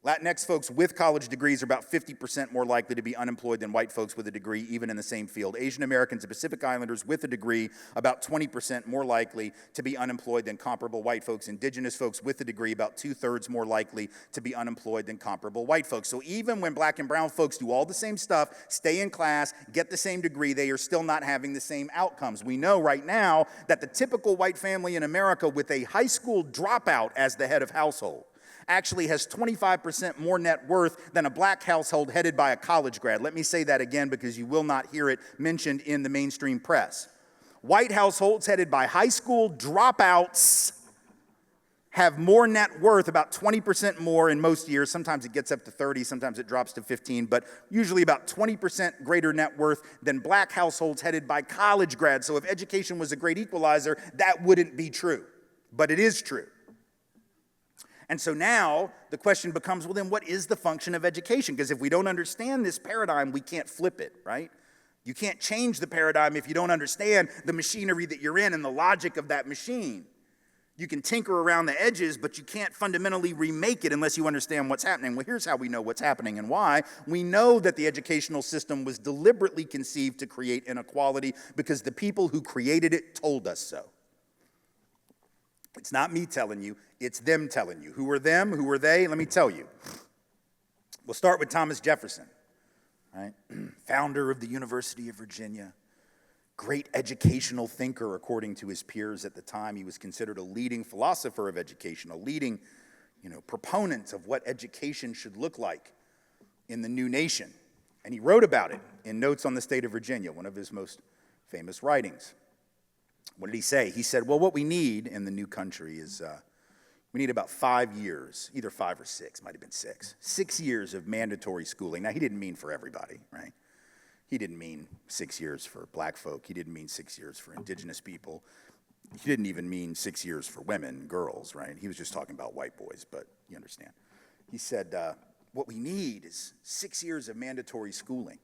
Latinx folks with college degrees are about 50% more likely to be unemployed than white folks with a degree, even in the same field. Asian Americans and Pacific Islanders with a degree, about 20% more likely to be unemployed than comparable white folks. Indigenous folks with a degree, about 2/3 more likely to be unemployed than comparable white folks. So even when black and brown folks do all the same stuff, stay in class, get the same degree, they are still not having the same outcomes. We know right now that the typical white family in America with a high school dropout as the head of household actually has 25% more net worth than a black household headed by a college grad. Let me say that again because you will not hear it mentioned in the mainstream press. White households headed by high school dropouts have more net worth, about 20% more in most years. Sometimes it gets up to 30, sometimes it drops to 15, but usually about 20% greater net worth than black households headed by college grads. So if education was a great equalizer, that wouldn't be true, but it is true. And so now the question becomes, well, then what is the function of education? Because if we don't understand this paradigm, we can't flip it, right? You can't change the paradigm if you don't understand the machinery that you're in and the logic of that machine. You can tinker around the edges, but you can't fundamentally remake it unless you understand what's happening. Well, here's how we know what's happening and why. We know that the educational system was deliberately conceived to create inequality because the people who created it told us so. It's not me telling you, it's them telling you. Who are them? Who are they? Let me tell you. We'll start with Thomas Jefferson, right? Founder of the University of Virginia, great educational thinker according to his peers at the time. He was considered a leading philosopher of education, a leading, proponent of what education should look like in the new nation. And he wrote about it in Notes on the State of Virginia, one of his most famous writings. What did he say? He said, well, what we need in the new country is we need about 5 years, either 5 or 6, might have been 6. 6 years of mandatory schooling. Now, he didn't mean for everybody, right? He didn't mean 6 years for black folk. He didn't mean 6 years for indigenous people. He didn't even mean 6 years for women, girls, right? He was just talking about white boys, but you understand. He said, what we need is 6 years of mandatory schooling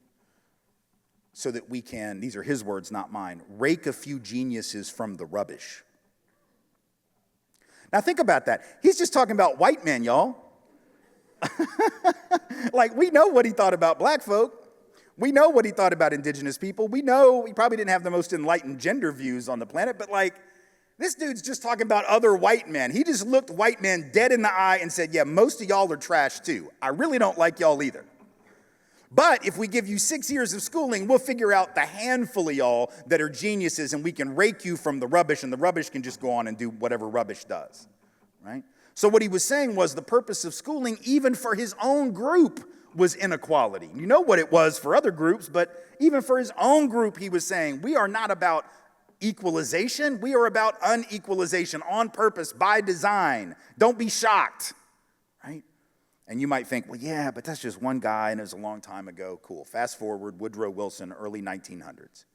so that we can, these are his words, not mine, rake a few geniuses from the rubbish. Now think about that. He's just talking about white men, y'all. Like, we know what he thought about black folk. We know what he thought about indigenous people. We know he probably didn't have the most enlightened gender views on the planet, but this dude's just talking about other white men. He just looked white men dead in the eye and said, yeah, most of y'all are trash too. I really don't like y'all either. But if we give you 6 years of schooling, we'll figure out the handful of y'all that are geniuses and we can rake you from the rubbish and the rubbish can just go on and do whatever rubbish does, right? So what he was saying was the purpose of schooling, even for his own group, was inequality. You know what it was for other groups, but even for his own group, he was saying, we are not about equalization, we are about unequalization on purpose, by design. Don't be shocked, right? And you might think, well, yeah, but that's just one guy and it was a long time ago. Cool. Fast forward, Woodrow Wilson, early 1900s.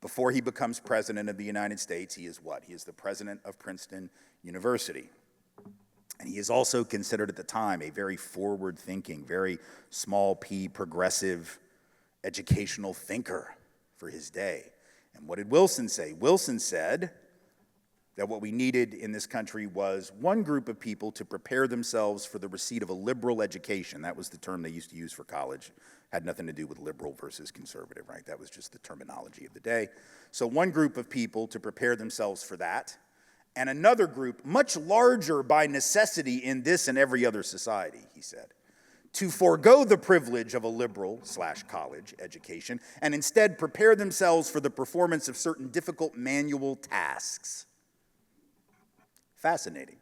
Before he becomes president of the United States, he is what? He is the president of Princeton University. And he is also considered at the time a very forward-thinking, very small p progressive educational thinker for his day. And what did Wilson say? Wilson said that what we needed in this country was one group of people to prepare themselves for the receipt of a liberal education. That was the term they used to use for college. Had nothing to do with liberal versus conservative, right? That was just the terminology of the day. So one group of people to prepare themselves for that, and another group, much larger by necessity in this and every other society, he said, to forego the privilege of a liberal/college education and instead prepare themselves for the performance of certain difficult manual tasks. Fascinating.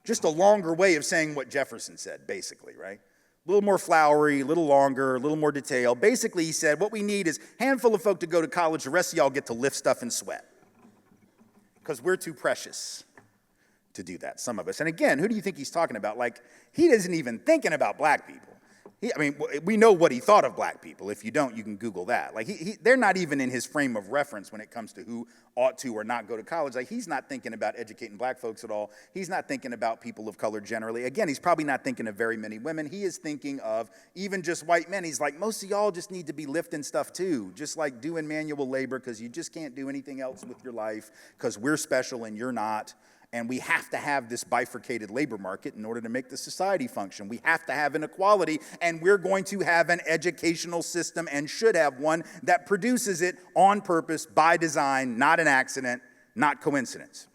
Just a longer way of saying what Jefferson said, basically, right? A little more flowery, a little longer, a little more detailed. Basically, he said, what we need is a handful of folk to go to college, the rest of y'all get to lift stuff and sweat. Because we're too precious to do that, some of us. And again, who do you think he's talking about? He isn't even thinking about black people. We know what he thought of black people. If you don't, you can Google that. They're not even in his frame of reference when it comes to who ought to or not go to college. He's not thinking about educating black folks at all. He's not thinking about people of color generally. Again, he's probably not thinking of very many women. He is thinking of even just white men. He's like, most of y'all just need to be lifting stuff too, just like doing manual labor because you just can't do anything else with your life because we're special and you're not. And we have to have this bifurcated labor market in order to make the society function. We have to have inequality, and we're going to have an educational system, and should have one, that produces it on purpose, by design, not an accident, not coincidence.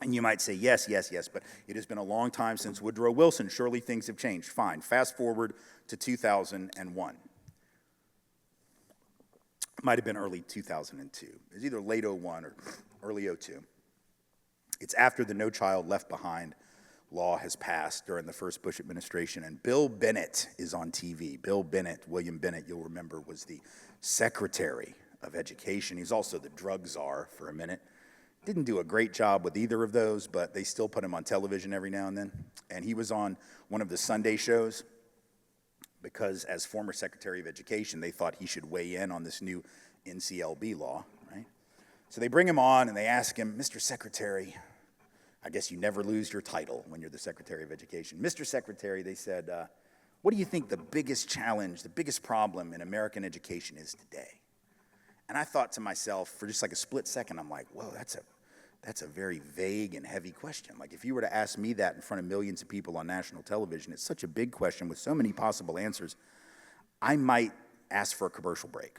And you might say, yes, but it has been a long time since Woodrow Wilson. Surely things have changed. Fine. Fast forward to 2001. Might have been early 2002. It was either late 01 or early 02. It's after the No Child Left Behind law has passed during the first Bush administration, and Bill Bennett is on TV. Bill Bennett, William Bennett, you'll remember, was the Secretary of Education. He's also the drug czar for a minute. Didn't do a great job with either of those, but they still put him on television every now and then. And he was on one of the Sunday shows because, as former Secretary of Education, they thought he should weigh in on this new NCLB law, right? So they bring him on and they ask him, Mr. Secretary, I guess you never lose your title when you're the Secretary of Education. Mr. Secretary, they said, what do you think the biggest challenge, the biggest problem in American education is today? And I thought to myself, for just like a split second, I'm like, whoa, that's a very vague and heavy question. Like, if you were to ask me that in front of millions of people on national television, it's such a big question with so many possible answers, I might ask for a commercial break.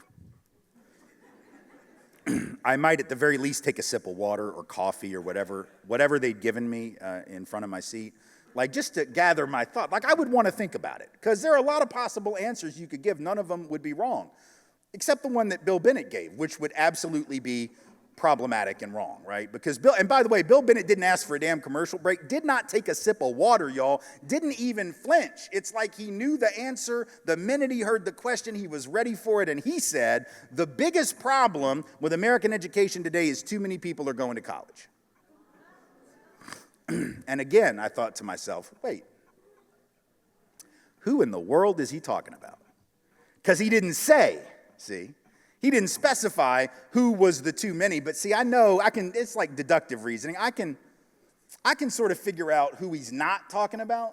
I might at the very least take a sip of water or coffee or whatever they'd given me in front of my seat, like just to gather my thought. Like, I would want to think about it, because there are a lot of possible answers you could give. None of them would be wrong, except the one that Bill Bennett gave, which would absolutely be problematic and wrong, right? Because and by the way, Bill Bennett didn't ask for a damn commercial break, did not take a sip of water, y'all, didn't even flinch. It's like he knew the answer the minute he heard the question. He was ready for it, and he said, the biggest problem with American education today is too many people are going to college. And again, I thought to myself, wait, who in the world is he talking about? Because he didn't say, see? He didn't specify who was the too many, but see, I know, it's like deductive reasoning. I can sort of figure out who he's not talking about,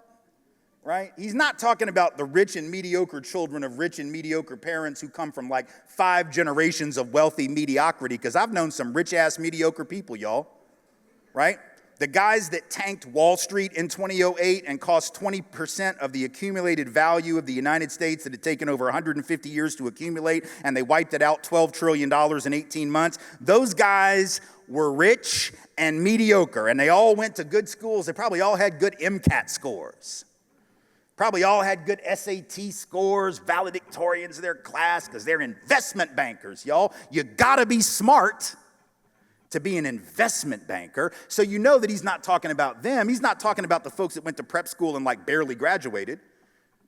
right? He's not talking about the rich and mediocre children of rich and mediocre parents who come from like 5 generations of wealthy mediocrity, because I've known some rich-ass mediocre people, y'all, right? The guys that tanked Wall Street in 2008 and cost 20% of the accumulated value of the United States that had taken over 150 years to accumulate, and they wiped it out $12 trillion in 18 months. Those guys were rich and mediocre, and they all went to good schools. They probably all had good MCAT scores. Probably all had good SAT scores, valedictorians of their class, because they're investment bankers, y'all. You gotta be smart to be an investment banker. So you know that he's not talking about them. He's not talking about the folks that went to prep school and like barely graduated.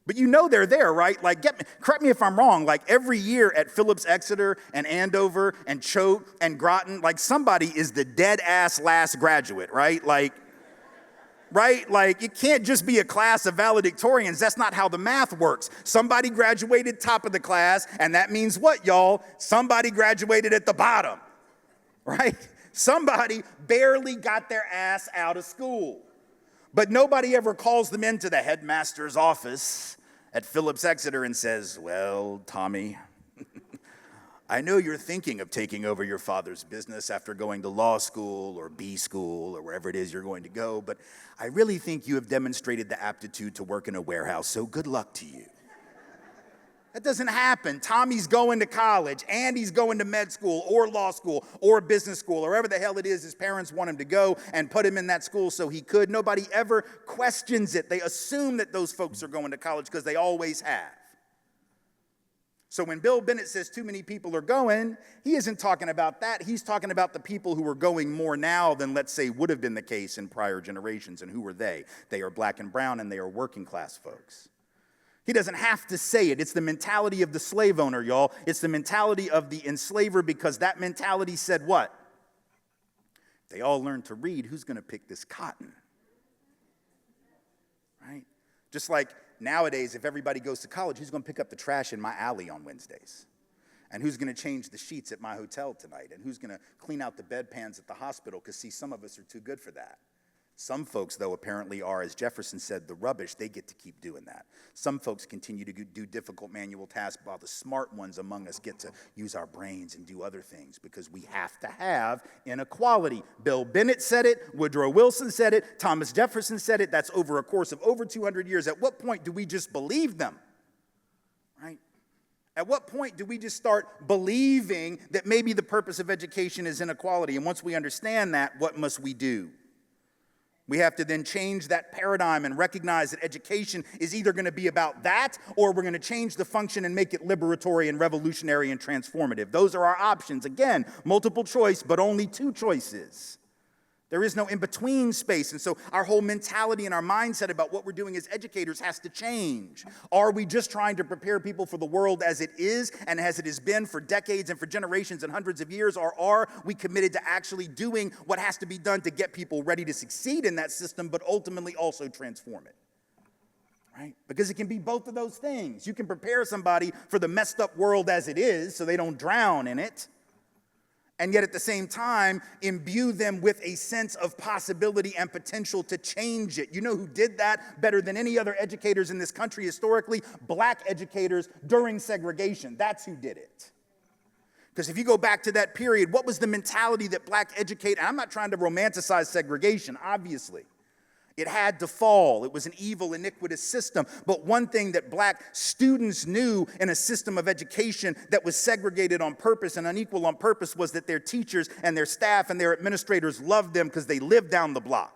But you know they're there, right? Like, correct me if I'm wrong, like every year at Phillips Exeter and Andover and Choate and Groton, like somebody is the dead ass last graduate, right? Like, it can't just be a class of valedictorians. That's not how the math works. Somebody graduated top of the class, and that means what, y'all? Somebody graduated at the bottom, right? Somebody barely got their ass out of school. But nobody ever calls them into the headmaster's office at Phillips Exeter and says, well, Tommy, I know you're thinking of taking over your father's business after going to law school or B school or wherever it is you're going to go, but I really think you have demonstrated the aptitude to work in a warehouse, so good luck to you. That doesn't happen. Tommy's going to college, Andy's going to med school or law school or business school or wherever the hell it is his parents want him to go and put him in that school so he could. Nobody ever questions it. They assume that those folks are going to college because they always have. So when Bill Bennett says too many people are going, he isn't talking about that. He's talking about the people who are going more now than, let's say, would have been the case in prior generations. And who are they? They are black and brown, and they are working class folks. He doesn't have to say it. It's the mentality of the slave owner, y'all. It's the mentality of the enslaver, because that mentality said what? They all learn to read. Who's going to pick this cotton? Right? Just like nowadays, if everybody goes to college, who's going to pick up the trash in my alley on Wednesdays? And who's going to change the sheets at my hotel tonight? And who's going to clean out the bedpans at the hospital? Because, see, some of us are too good for that. Some folks, though, apparently are, as Jefferson said, the rubbish. They get to keep doing that. Some folks continue to do difficult manual tasks while the smart ones among us get to use our brains and do other things because we have to have inequality. Bill Bennett said it. Woodrow Wilson said it. Thomas Jefferson said it. That's over a course of over 200 years. At what point do we just believe them? Right? At what point do we just start believing that maybe the purpose of education is inequality? And once we understand that, what must we do? We have to then change that paradigm and recognize that education is either going to be about that or we're going to change the function and make it liberatory and revolutionary and transformative. Those are our options. Again, multiple choice, but only two choices. There is no in-between space. And so our whole mentality and our mindset about what we're doing as educators has to change. Are we just trying to prepare people for the world as it is and as it has been for decades and for generations and hundreds of years? Or are we committed to actually doing what has to be done to get people ready to succeed in that system, but ultimately also transform it? Right? Because it can be both of those things. You can prepare somebody for the messed up world as it is so they don't drown in it. And yet at the same time, imbue them with a sense of possibility and potential to change it. You know who did that better than any other educators in this country historically? Black educators during segregation. That's who did it. Because if you go back to that period, what was the mentality that black educators, I'm not trying to romanticize segregation, obviously. It had to fall. It was an evil, iniquitous system. But one thing that black students knew in a system of education that was segregated on purpose and unequal on purpose was that their teachers and their staff and their administrators loved them because they lived down the block.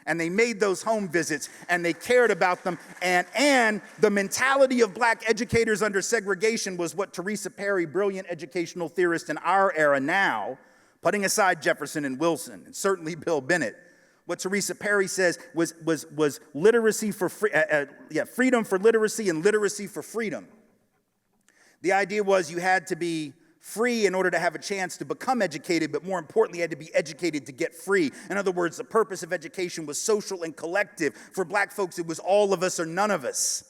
And they made those home visits and they cared about them. And the mentality of black educators under segregation was what Teresa Perry, brilliant educational theorist in our era now, putting aside Jefferson and Wilson, and certainly Bill Bennett, what Teresa Perry says was literacy for freedom for literacy and literacy for freedom. The idea was you had to be free in order to have a chance to become educated, but more importantly, you had to be educated to get free. In other words, the purpose of education was social and collective. For black folks, it was all of us or none of us.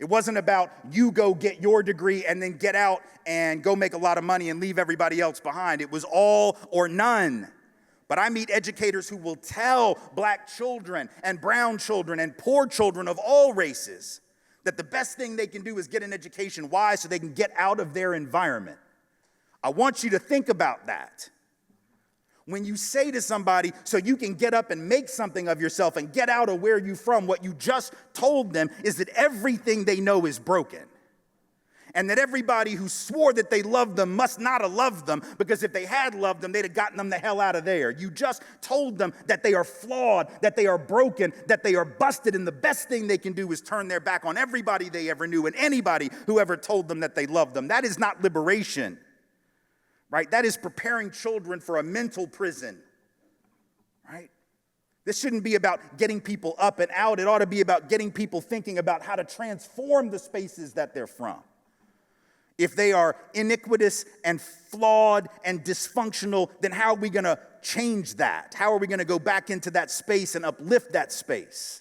It wasn't about you go get your degree and then get out and go make a lot of money and leave everybody else behind. It was all or none. But I meet educators who will tell black children and brown children and poor children of all races that the best thing they can do is get an education. Why? So they can get out of their environment. I want you to think about that. When you say to somebody, so you can get up and make something of yourself and get out of where you're from, what you just told them is that everything they know is broken. And that everybody who swore that they loved them must not have loved them, because if they had loved them, they'd have gotten them the hell out of there. You just told them that they are flawed, that they are broken, that they are busted, and the best thing they can do is turn their back on everybody they ever knew and anybody who ever told them that they loved them. That is not liberation, right? That is preparing children for a mental prison, right? This shouldn't be about getting people up and out. It ought to be about getting people thinking about how to transform the spaces that they're from. If they are iniquitous and flawed and dysfunctional, then how are we going to change that? How are we going to go back into that space and uplift that space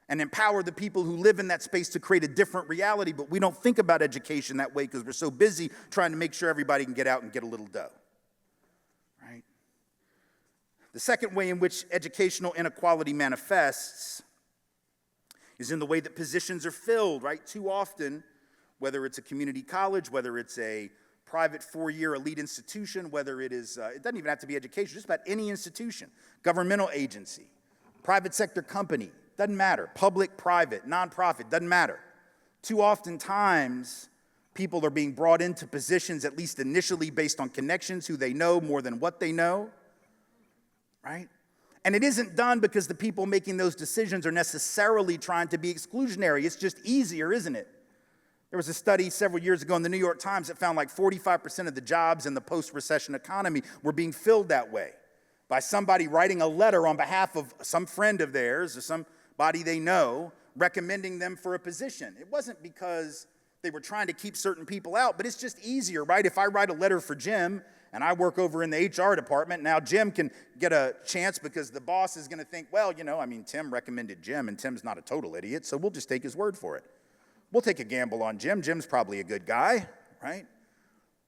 and empower the people who live in that space to create a different reality? But we don't think about education that way because we're so busy trying to make sure everybody can get out and get a little dough, right? The second way in which educational inequality manifests is in the way that positions are filled, right? Too often, whether it's a community college, whether it's a private four-year elite institution, whether it is, it doesn't even have to be education, just about any institution, governmental agency, private sector company, doesn't matter, public, private, nonprofit, doesn't matter. Too often times, people are being brought into positions, at least initially, based on connections, who they know more than what they know, right? And it isn't done because the people making those decisions are necessarily trying to be exclusionary. It's just easier, isn't it? There was a study several years ago in the New York Times that found like 45% of the jobs in the post-recession economy were being filled that way by somebody writing a letter on behalf of some friend of theirs or somebody they know recommending them for a position. It wasn't because they were trying to keep certain people out, but it's just easier, right? If I write a letter for Jim and I work over in the HR department, now Jim can get a chance because the boss is going to think, well, Tim recommended Jim and Tim's not a total idiot, so we'll just take his word for it. We'll take a gamble on Jim. Jim's probably a good guy, right?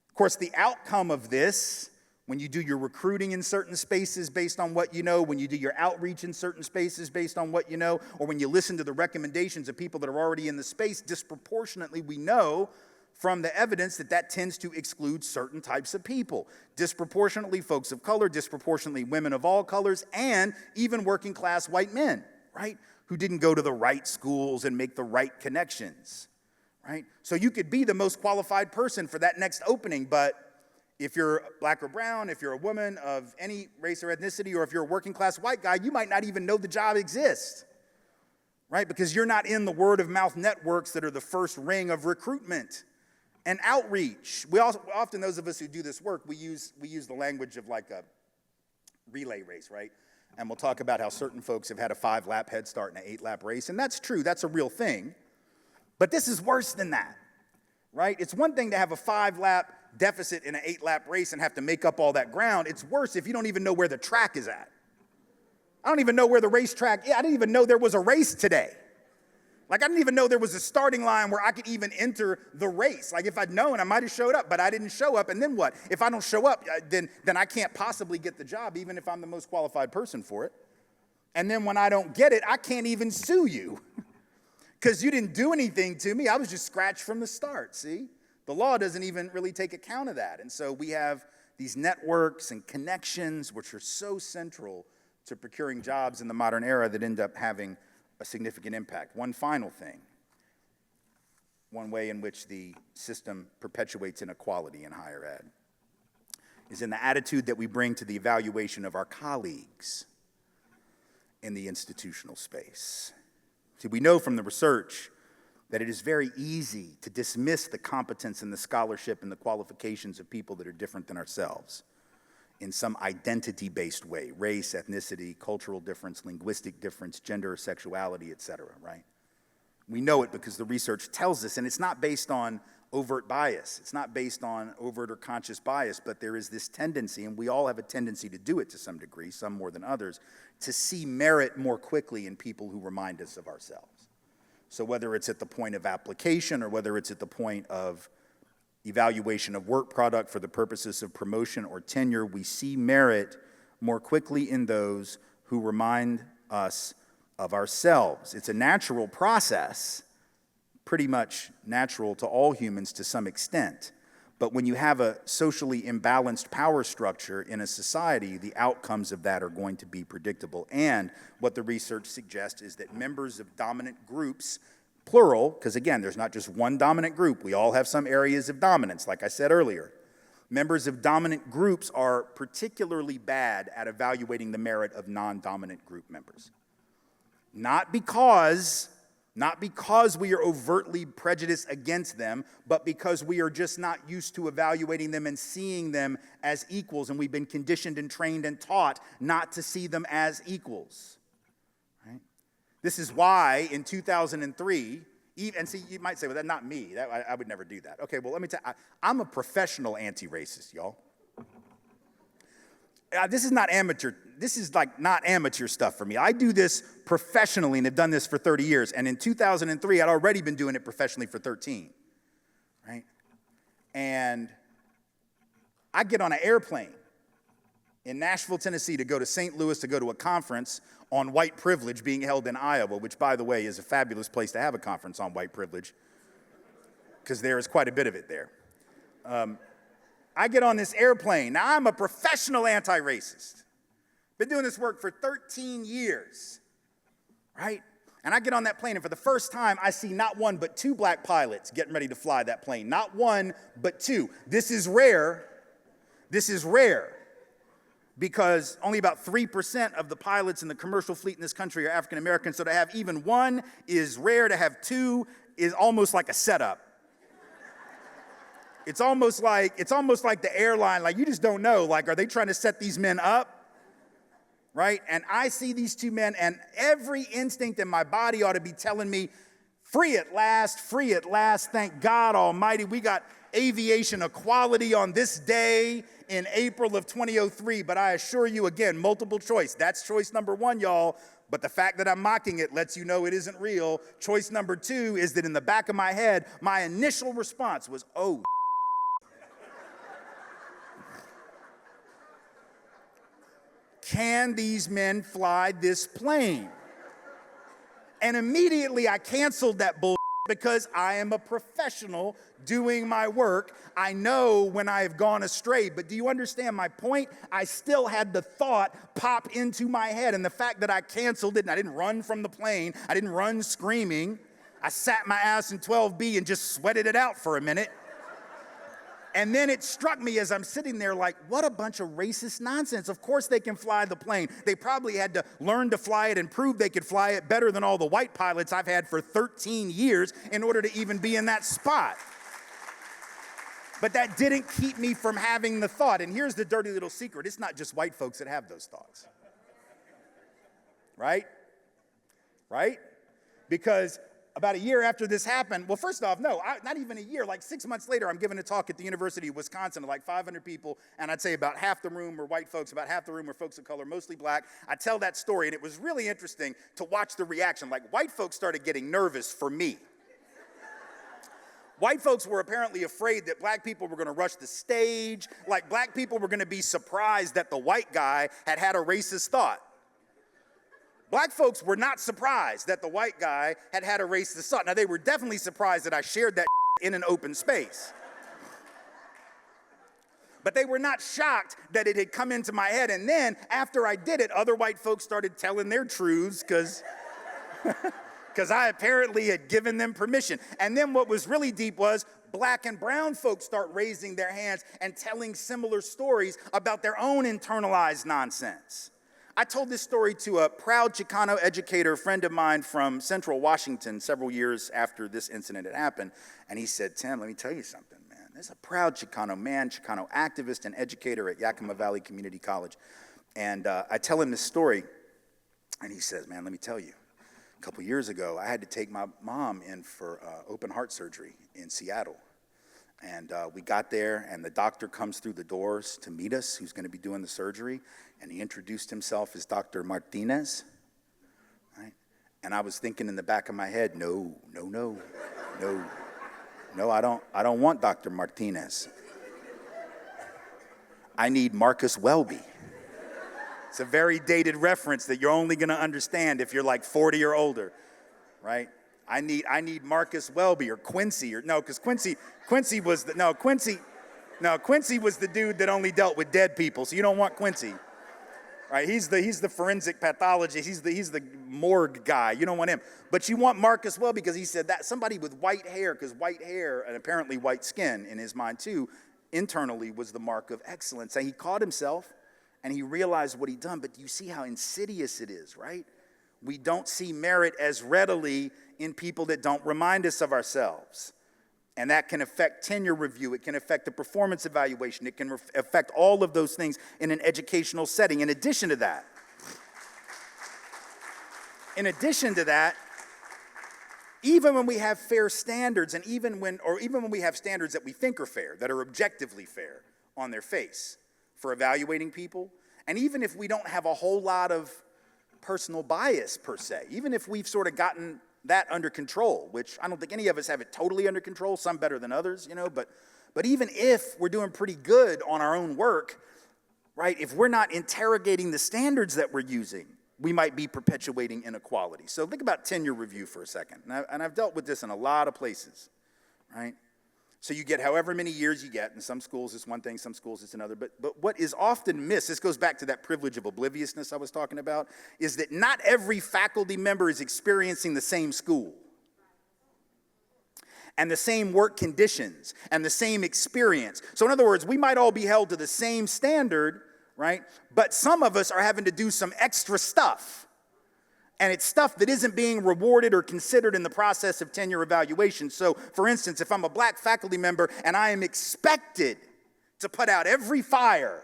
Of course, the outcome of this when you do your recruiting in certain spaces based on what you know, when you do your outreach in certain spaces based on what you know, or when you listen to the recommendations of people that are already in the space, disproportionately we know from the evidence that that tends to exclude certain types of people. Disproportionately folks of color, disproportionately women of all colors, and even working class white men, right? Who didn't go to the right schools and make the right connections, right? So you could be the most qualified person for that next opening, but if you're black or brown, if you're a woman of any race or ethnicity, or if you're a working class white guy, you might not even know the job exists, right? Because you're not in the word of mouth networks that are the first ring of recruitment and outreach. We also, often, those of us who do this work, we use the language of like a relay race, right? And we'll talk about how certain folks have had a 5-lap head start in an 8-lap race, and that's true, that's a real thing. But this is worse than that, right? It's one thing to have a 5-lap deficit in an 8-lap race and have to make up all that ground. It's worse if you don't even know where the track is at. I don't even know where the racetrack is. I didn't even know there was a race today. Like, I didn't even know there was a starting line where I could even enter the race. Like, if I'd known, I might have showed up, but I didn't show up, and then what? If I don't show up, then I can't possibly get the job, even if I'm the most qualified person for it. And then when I don't get it, I can't even sue you because you didn't do anything to me. I was just scratched from the start, see? The law doesn't even really take account of that. And so we have these networks and connections which are so central to procuring jobs in the modern era that end up having a significant impact. One final thing, one way in which the system perpetuates inequality in higher ed is in the attitude that we bring to the evaluation of our colleagues in the institutional space. See, we know from the research that it is very easy to dismiss the competence and the scholarship and the qualifications of people that are different than ourselves in some identity-based way, race, ethnicity, cultural difference, linguistic difference, gender or sexuality, et cetera, right? We know it because the research tells us, and it's not based on overt bias. It's not based on overt or conscious bias, but there is this tendency, and we all have a tendency to do it to some degree, some more than others, to see merit more quickly in people who remind us of ourselves. So whether it's at the point of application or whether it's at the point of evaluation of work product for the purposes of promotion or tenure, we see merit more quickly in those who remind us of ourselves. It's a natural process, pretty much natural to all humans to some extent. But when you have a socially imbalanced power structure in a society, the outcomes of that are going to be predictable. And what the research suggests is that members of dominant groups, plural, because again, there's not just one dominant group. We all have some areas of dominance, like I said earlier. Members of dominant groups are particularly bad at evaluating the merit of non-dominant group members. Not because we are overtly prejudiced against them, but because we are just not used to evaluating them and seeing them as equals, and we've been conditioned and trained and taught not to see them as equals. Right? This is why in 2003, and see, you might say, well, that's not me. I would never do that. Okay, well, let me tell you, I'm a professional anti-racist, y'all. This is not amateur. This is like not amateur stuff for me. I do this professionally and have done this for 30 years. And in 2003, I'd already been doing it professionally for 13, right? And I get on an airplane in Nashville, Tennessee to go to St. Louis to go to a conference on white privilege being held in Iowa, which, by the way, is a fabulous place to have a conference on white privilege because there is quite a bit of it there. I get on this airplane. Now, I'm a professional anti-racist. Been doing this work for 13 years, right? And I get on that plane, and for the first time, I see not one but two black pilots getting ready to fly that plane. Not one, but two. This is rare. This is rare because only about 3% of the pilots in the commercial fleet in this country are African American, so to have even one is rare. To have two is almost like a setup. It's almost like the airline, like you just don't know, like are they trying to set these men up? Right? And I see these two men, and every instinct in my body ought to be telling me, free at last, thank God Almighty. We got aviation equality on this day in April of 2003, but I assure you again, multiple choice. That's choice number one, y'all. But the fact that I'm mocking it lets you know it isn't real. Choice number two is that in the back of my head, my initial response was, oh, can these men fly this plane? And immediately I canceled that bullshit because I am a professional doing my work. I know when I have gone astray, but do you understand my point? I still had the thought pop into my head, and the fact that I canceled it and I didn't run from the plane, I didn't run screaming, I sat my ass in 12B and just sweated it out for a minute. And then it struck me as I'm sitting there like, what a bunch of racist nonsense. Of course they can fly the plane. They probably had to learn to fly it and prove they could fly it better than all the white pilots I've had for 13 years in order to even be in that spot. But that didn't keep me from having the thought. And here's the dirty little secret. It's not just white folks that have those thoughts. Right? Right? Because about a year after this happened, well, first off, not even a year, like 6 months later, I'm giving a talk at the University of Wisconsin to like 500 people, and I'd say about half the room were white folks, about half the room were folks of color, mostly black. I tell that story, and it was really interesting to watch the reaction. Like, white folks started getting nervous for me. White folks were apparently afraid that black people were going to rush the stage, like black people were going to be surprised that the white guy had had a racist thought. Black folks were not surprised that the white guy had had a racist thought. Now, they were definitely surprised that I shared that in an open space. But they were not shocked that it had come into my head. And then, after I did it, other white folks started telling their truths because I apparently had given them permission. And then what was really deep was black and brown folks start raising their hands and telling similar stories about their own internalized nonsense. I told this story to a proud Chicano educator, friend of mine from Central Washington, several years after this incident had happened. And he said, Tim, let me tell you something, man. There's a proud Chicano man, Chicano activist and educator at Yakima Valley Community College. And I tell him this story, and he says, man, let me tell you. A couple years ago, I had to take my mom in for open heart surgery in Seattle. And we got there, and the doctor comes through the doors to meet us, who's going to be doing the surgery. And he introduced himself as Dr. Martinez, right? And I was thinking in the back of my head, no, I don't want Dr. Martinez. I need Marcus Welby. It's a very dated reference that you're only going to understand if you're like 40 or older, right? I need Marcus Welby or Quincy because Quincy was the dude that only dealt with dead people, so you don't want Quincy. Right, he's the forensic pathologist. He's the morgue guy. You don't want him, but you want Marcus Welby because he said that somebody with white hair, because white hair and apparently white skin in his mind too, internally was the mark of excellence. And he caught himself, and he realized what he'd done. But you see how insidious it is, right? We don't see merit as readily in people that don't remind us of ourselves. And that can affect tenure review. It can affect the performance evaluation. It can affect all of those things in an educational setting. In addition to that, even when we have fair standards, and even when we have standards that we think are fair, that are objectively fair on their face for evaluating people, and even if we don't have a whole lot of personal bias per se, even if we've sort of gotten that under control, which I don't think any of us have it totally under control, some better than others, but even if we're doing pretty good on our own work, right, if we're not interrogating the standards that we're using, we might be perpetuating inequality. So think about tenure review for a second. And I've dealt with this in a lot of places, right? So you get however many years you get. In some schools it's one thing, some schools it's another. But what is often missed, this goes back to that privilege of obliviousness I was talking about, is that not every faculty member is experiencing the same school and the same work conditions and the same experience. So in other words, we might all be held to the same standard, right? But some of us are having to do some extra stuff. And it's stuff that isn't being rewarded or considered in the process of tenure evaluation. So, for instance, if I'm a black faculty member and I am expected to put out every fire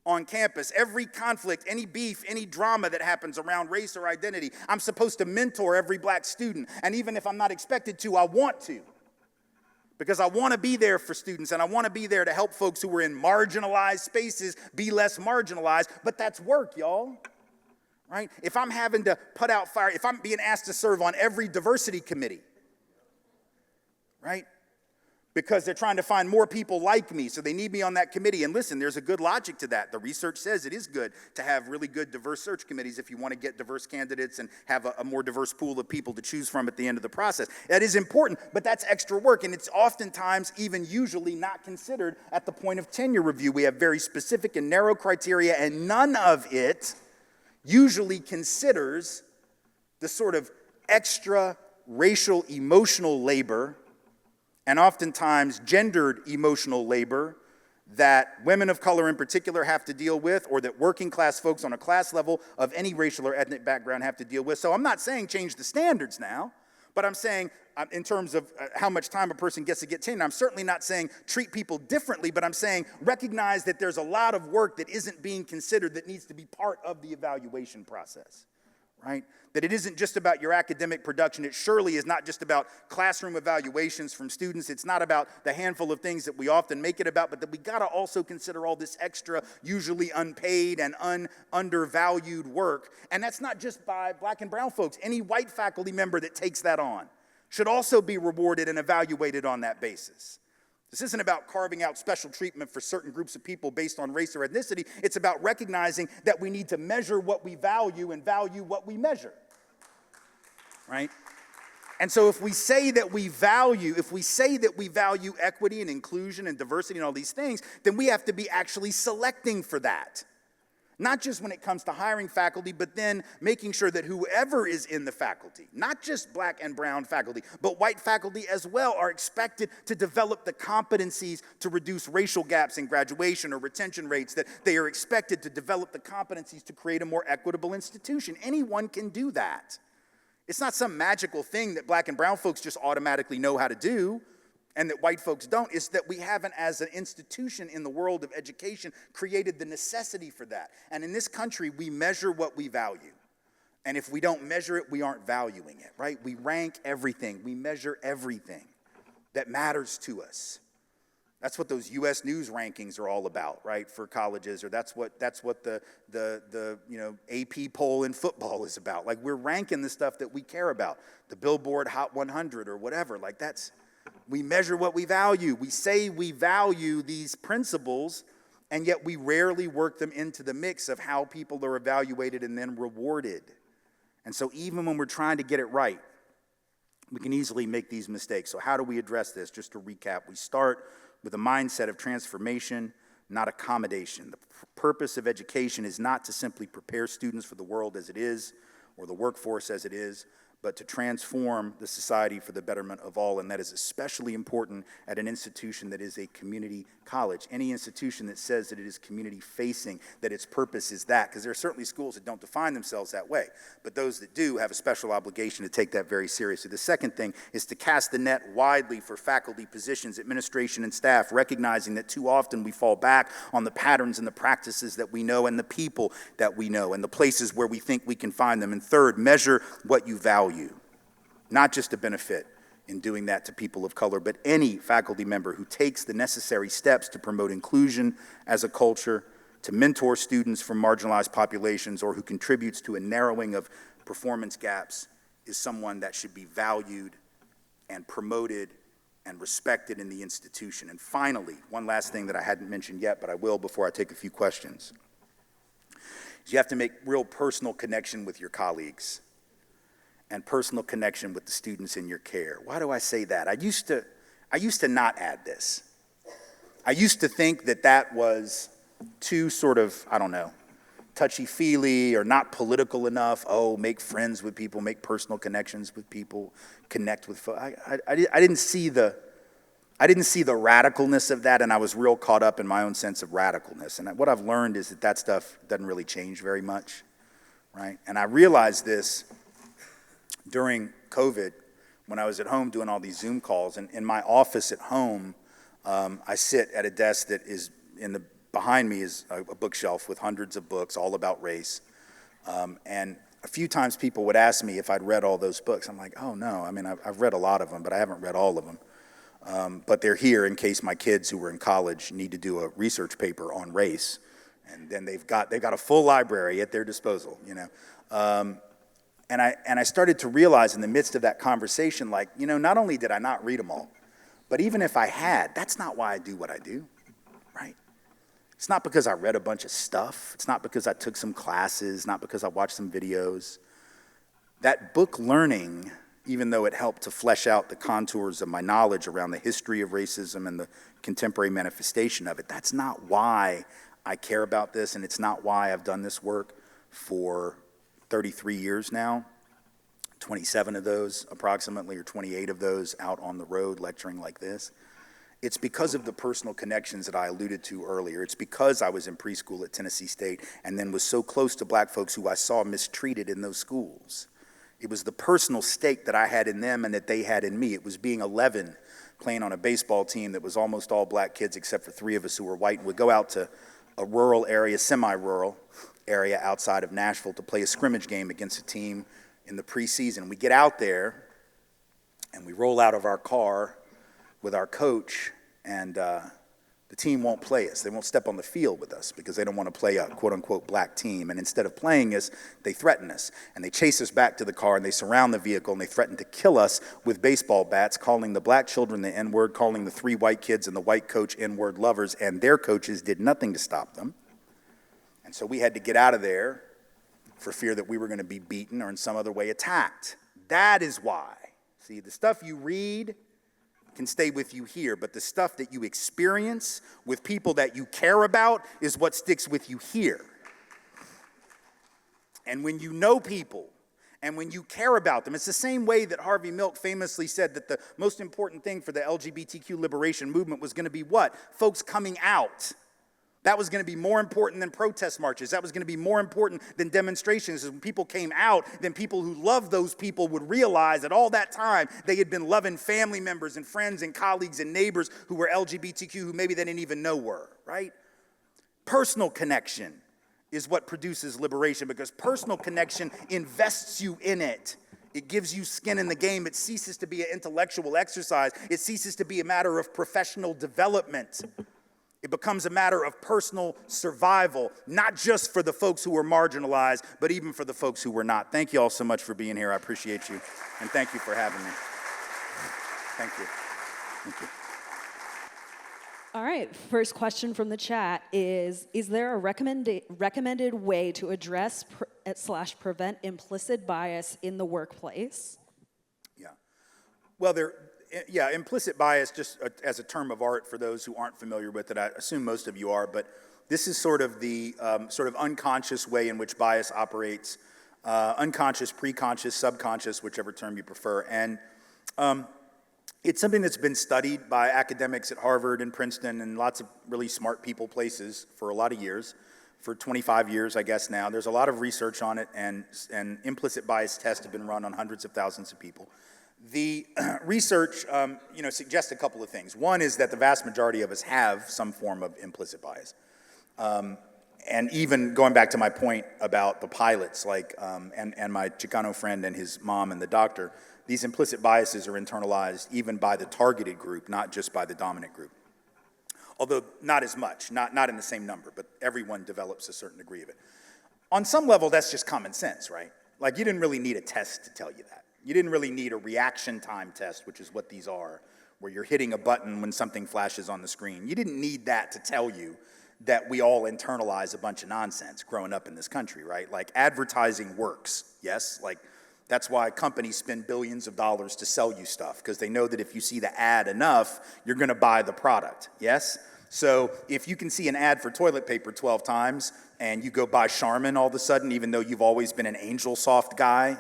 on campus, every conflict, any beef, any drama that happens around race or identity, I'm supposed to mentor every black student. And even if I'm not expected to, I want to. Because I want to be there for students, and I want to be there to help folks who are in marginalized spaces be less marginalized. But that's work, y'all. Right? If I'm having to put out fire, if I'm being asked to serve on every diversity committee, right? because they're trying to find more people like me, so they need me on that committee. And listen, there's a good logic to that. The research says it is good to have really good diverse search committees if you want to get diverse candidates and have a more diverse pool of people to choose from at the end of the process. That is important, but that's extra work, and it's oftentimes, even usually, not considered at the point of tenure review. We have very specific and narrow criteria, and none of it usually considers the sort of extra racial emotional labor and oftentimes gendered emotional labor that women of color in particular have to deal with, or that working class folks on a class level of any racial or ethnic background have to deal with. So I'm not saying change the standards now, but I'm saying in terms of how much time a person gets to get tenure, I'm certainly not saying treat people differently, but I'm saying recognize that there's a lot of work that isn't being considered that needs to be part of the evaluation process. Right? That it isn't just about your academic production. It surely is not just about classroom evaluations from students. It's not about the handful of things that we often make it about, but that we got to also consider all this extra, usually unpaid and undervalued work. And that's not just by black and brown folks. Any white faculty member that takes that on should also be rewarded and evaluated on that basis. This isn't about carving out special treatment for certain groups of people based on race or ethnicity. It's about recognizing that we need to measure what we value and value what we measure, right? And so if we say that we value equity and inclusion and diversity and all these things, then we have to be actually selecting for that. Not just when it comes to hiring faculty, but then making sure that whoever is in the faculty, not just black and brown faculty, but white faculty as well, are expected to develop the competencies to reduce racial gaps in graduation or retention rates, that they are expected to develop the competencies to create a more equitable institution. Anyone can do that. It's not some magical thing that black and brown folks just automatically know how to do and that white folks don't. It's that we haven't, as an institution in the world of education, created the necessity for that. And in this country, we measure what we value. And if we don't measure it, we aren't valuing it, right? We rank everything. We measure everything that matters to us. That's what those U.S. News rankings are all about, right, for colleges, or that's what the AP poll in football is about. Like, we're ranking the stuff that we care about, the Billboard Hot 100 or whatever. Like, we measure what we value. We say we value these principles, and yet we rarely work them into the mix of how people are evaluated and then rewarded. And so even when we're trying to get it right, we can easily make these mistakes. So how do we address this? Just to recap, we start with a mindset of transformation, not accommodation. The purpose of education is not to simply prepare students for the world as it is or the workforce as it is, but to transform the society for the betterment of all, and that is especially important at an institution that is a community college. Any institution that says that it is community-facing, that its purpose is that, because there are certainly schools that don't define themselves that way, but those that do have a special obligation to take that very seriously. The second thing is to cast the net widely for faculty positions, administration, and staff, recognizing that too often we fall back on the patterns and the practices that we know and the people that we know and the places where we think we can find them. And third, measure what you value. Not just a benefit in doing that to people of color, but any faculty member who takes the necessary steps to promote inclusion as a culture, to mentor students from marginalized populations, or who contributes to a narrowing of performance gaps is someone that should be valued and promoted and respected in the institution. And finally, one last thing that I hadn't mentioned yet, but I will before I take a few questions, is you have to make real personal connection with your colleagues and personal connection with the students in your care. Why do I say that? I used to not add this. I used to think that was too sort of, I don't know, touchy-feely or not political enough. Oh, make friends with people, make personal connections with people, connect with folks. I didn't see the radicalness of that, and I was real caught up in my own sense of radicalness. And what I've learned is that stuff doesn't really change very much, right? And I realized this during COVID, when I was at home doing all these Zoom calls, and in my office at home, I sit at a desk that is behind me is a bookshelf with hundreds of books all about race. And a few times people would ask me if I'd read all those books. I'm like, oh no, I mean, I've read a lot of them, but I haven't read all of them. But they're here in case my kids who were in college need to do a research paper on race. And then they've got a full library at their disposal, you know. And I started to realize in the midst of that conversation, like, you know, not only did I not read them all, But even if I had, that's not why I do what I do, right? It's not because I read a bunch of stuff. It's not because I took some classes, not because I watched some videos. That book learning, even though it helped to flesh out the contours of my knowledge around the history of racism and the contemporary manifestation of it, that's not why I care about this, and it's not why I've done this work for 33 years now, 27 of those approximately, or 28 of those out on the road lecturing like this. It's because of the personal connections that I alluded to earlier. It's because I was in preschool at Tennessee State and then was so close to black folks who I saw mistreated in those schools. It was the personal stake that I had in them and that they had in me. It was being 11, playing on a baseball team that was almost all black kids except for 3 of us who were white, and would go out to a rural area, semi-rural area outside of Nashville to play a scrimmage game against a team in the preseason. We get out there and we roll out of our car with our coach, and the team won't play us. They won't step on the field with us because they don't want to play a quote-unquote black team. And instead of playing us, they threaten us. And they chase us back to the car, and they surround the vehicle, and they threaten to kill us with baseball bats, calling the black children the N-word, calling the 3 white kids and the white coach N-word lovers, and their coaches did nothing to stop them. And so we had to get out of there for fear that we were going to be beaten or in some other way attacked. That is why. See, the stuff you read can stay with you here, but the stuff that you experience with people that you care about is what sticks with you here. And when you know people and when you care about them, it's the same way that Harvey Milk famously said that the most important thing for the LGBTQ liberation movement was going to be what? Folks coming out. That was going to be more important than protest marches. That was going to be more important than demonstrations. When people came out, then people who loved those people would realize that all that time they had been loving family members and friends and colleagues and neighbors who were LGBTQ who maybe they didn't even know were, right? Personal connection is what produces liberation, because personal connection invests you in it. It gives you skin in the game. It ceases to be an intellectual exercise. It ceases to be a matter of professional development. It becomes a matter of personal survival, not just for the folks who were marginalized, but even for the folks who were not. Thank you all so much for being here. I appreciate you, and thank you for having me. Thank you. Thank you. All right, first question from the chat is there a recommended way to address / prevent implicit bias in the workplace? Yeah. Well, implicit bias, just as a term of art for those who aren't familiar with it, I assume most of you are, but this is sort of the unconscious way in which bias operates, unconscious, preconscious, subconscious, whichever term you prefer. And it's something that's been studied by academics at Harvard and Princeton and lots of really smart people places for a lot of years, for 25 years, I guess now. There's a lot of research on it, and implicit bias tests have been run on hundreds of thousands of people. The research, suggests a couple of things. One is that the vast majority of us have some form of implicit bias. And even going back to my point about the pilots, and my Chicano friend and his mom and the doctor, these implicit biases are internalized even by the targeted group, not just by the dominant group. Although not as much, not in the same number, but everyone develops a certain degree of it. On some level, that's just common sense, right? Like, you didn't really need a test to tell you that. You didn't really need a reaction time test, which is what these are, where you're hitting a button when something flashes on the screen. You didn't need that to tell you that we all internalize a bunch of nonsense growing up in this country, right? Like, advertising works, yes? Like, that's why companies spend billions of dollars to sell you stuff, because they know that if you see the ad enough, you're gonna buy the product, yes? So if you can see an ad for toilet paper 12 times and you go buy Charmin all of a sudden, even though you've always been an Angel Soft guy,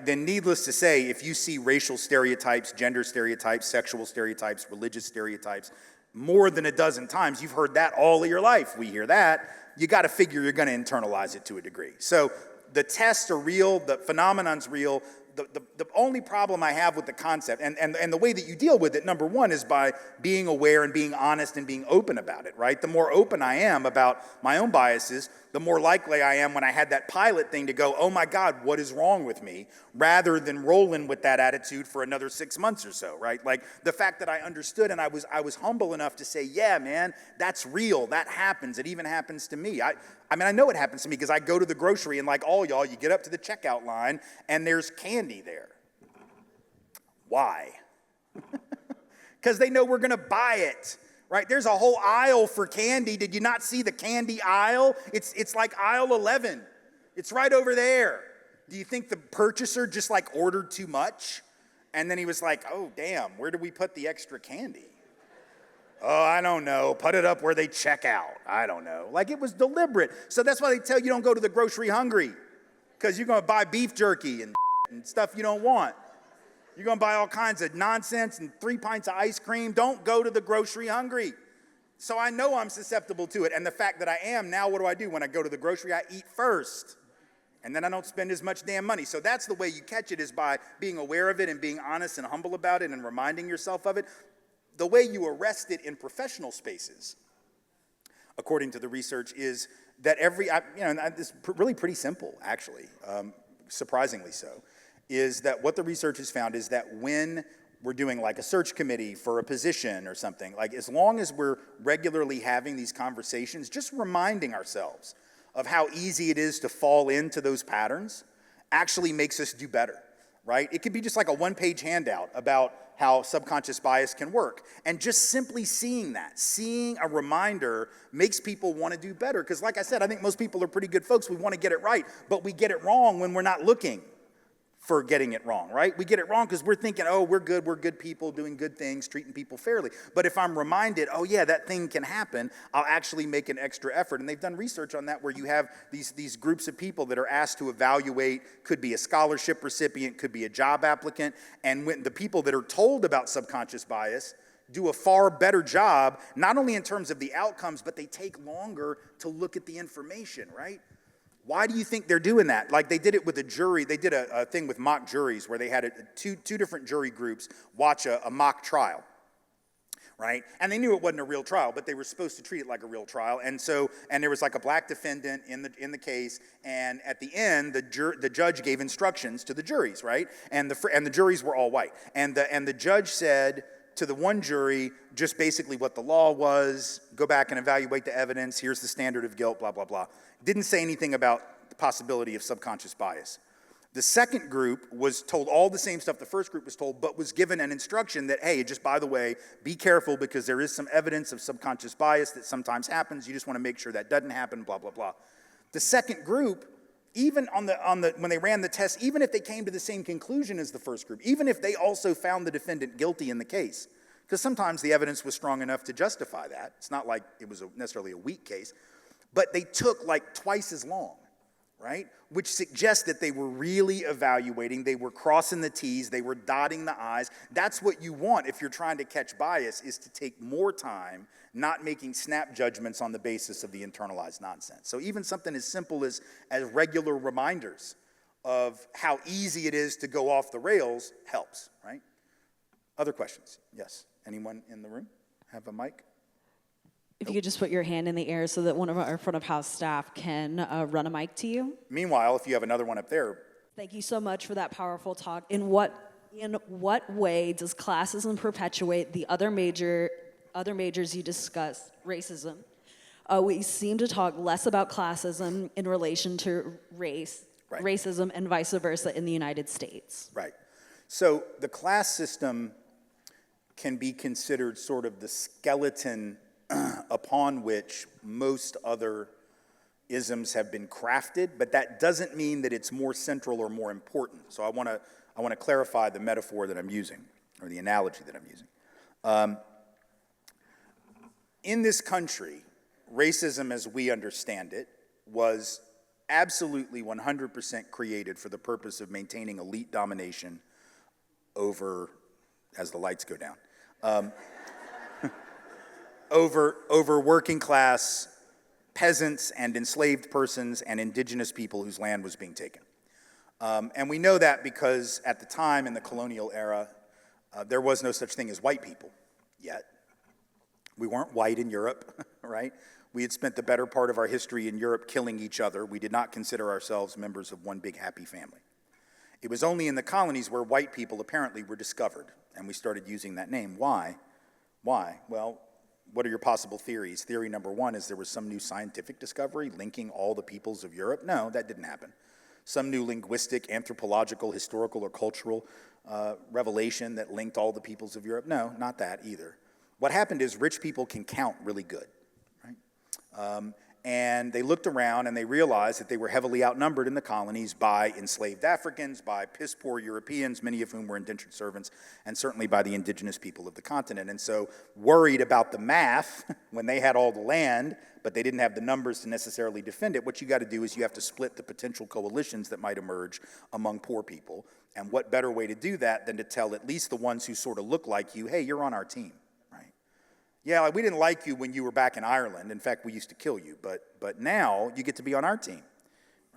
then needless to say, if you see racial stereotypes, gender stereotypes, sexual stereotypes, religious stereotypes, more than a dozen times, you've heard that all of your life. We hear that. You got to figure you're going to internalize it to a degree. So the tests are real, the phenomenon's real. The only problem I have with the concept, and the way that you deal with it, number one, is by being aware and being honest and being open about it, right? The more open I am about my own biases, the more likely I am when I had that pilot thing to go, oh my God, what is wrong with me? Rather than rolling with that attitude for another 6 months or so, right? Like, the fact that I understood and I was humble enough to say, yeah, man, that's real, that happens, it even happens to me. I know it happens to me because I go to the grocery and, like all y'all, you get up to the checkout line and there's candy there. Why? because they know we're going to buy it, right? There's a whole aisle for candy. Did you not see the candy aisle? It's like aisle 11. It's right over there. Do you think the purchaser just like ordered too much? And then he was like, oh, damn, where do we put the extra candy? Oh, I don't know. Put it up where they check out. I don't know. Like, it was deliberate. So that's why they tell you don't go to the grocery hungry, because you're going to buy beef jerky and stuff you don't want. You're going to buy all kinds of nonsense and 3 pints of ice cream. Don't go to the grocery hungry. So I know I'm susceptible to it. And the fact that I am, now what do? When I go to the grocery, I eat first. And then I don't spend as much damn money. So that's the way you catch it, is by being aware of it and being honest and humble about it and reminding yourself of it. The way you arrest it in professional spaces, according to the research, is that it's really pretty simple, actually, surprisingly so, is that what the research has found is that when we're doing like a search committee for a position or something, like as long as we're regularly having these conversations, just reminding ourselves of how easy it is to fall into those patterns actually makes us do better, right? It could be just like a one-page handout about how subconscious bias can work. And just simply seeing a reminder makes people want to do better. Because like I said, I think most people are pretty good folks. We want to get it right, but we get it wrong when we're not looking for getting it wrong, right? We get it wrong because we're thinking, oh, we're good people doing good things, treating people fairly. But if I'm reminded, oh yeah, that thing can happen, I'll actually make an extra effort. And they've done research on that, where you have these groups of people that are asked to evaluate, could be a scholarship recipient, could be a job applicant, and when the people that are told about subconscious bias do a far better job, not only in terms of the outcomes, but they take longer to look at the information, right? Why do you think they're doing that? Like, they did it with a jury. They did a thing with mock juries where they had two different jury groups watch a mock trial, right? And they knew it wasn't a real trial, but they were supposed to treat it like a real trial. And there was like a black defendant in the case, and at the end, the judge gave instructions to the juries, right? And the juries were all white. And the judge said to the one jury just basically what the law was, go back and evaluate the evidence, here's the standard of guilt, blah, blah, blah. Didn't say anything about the possibility of subconscious bias. The second group was told all the same stuff the first group was told, but was given an instruction that, hey, just by the way, be careful because there is some evidence of subconscious bias that sometimes happens. You just want to make sure that doesn't happen, blah, blah, blah. The second group, even when they ran the test, even if they came to the same conclusion as the first group, even if they also found the defendant guilty in the case, because sometimes the evidence was strong enough to justify that. It's not like it was necessarily a weak case, but they took like twice as long, right? Which suggests that they were really evaluating, they were crossing the T's, they were dotting the I's. That's what you want if you're trying to catch bias, is to take more time, not making snap judgments on the basis of the internalized nonsense. So even something as simple as regular reminders of how easy it is to go off the rails helps, right? Other questions? Yes. Anyone in the room have a mic? If you could just put your hand in the air so that one of our front of house staff can run a mic to you. Meanwhile, if you have another one up there. Thank you so much for that powerful talk. In what way does classism perpetuate the other majors you discussed, racism? We seem to talk less about classism in relation to race, right, racism, and vice versa in the United States. Right. So the class system can be considered sort of the skeleton upon which most other isms have been crafted, but that doesn't mean that it's more central or more important. So I want to clarify the metaphor that I'm using, or the analogy that I'm using. In this country, racism as we understand it was absolutely 100% created for the purpose of maintaining elite domination over, as the lights go down, over working class peasants and enslaved persons and indigenous people whose land was being taken. And we know that because at the time in the colonial era, there was no such thing as white people yet. We weren't white in Europe, right? We had spent the better part of our history in Europe killing each other. We did not consider ourselves members of one big happy family. It was only in the colonies where white people apparently were discovered, and we started using that name. Why? Why? Well, what are your possible theories? Theory number one is there was some new scientific discovery linking all the peoples of Europe. No, that didn't happen. Some new linguistic, anthropological, historical, or cultural revelation that linked all the peoples of Europe. No, not that either. What happened is rich people can count really good, right? And they looked around and they realized that they were heavily outnumbered in the colonies by enslaved Africans, by piss-poor Europeans, many of whom were indentured servants, and certainly by the indigenous people of the continent. And so worried about the math when they had all the land, but they didn't have the numbers to necessarily defend it, what you got to do is you have to split the potential coalitions that might emerge among poor people. And what better way to do that than to tell at least the ones who sort of look like you, hey, you're on our team. Yeah, like we didn't like you when you were back in Ireland. In fact, we used to kill you. But now you get to be on our team,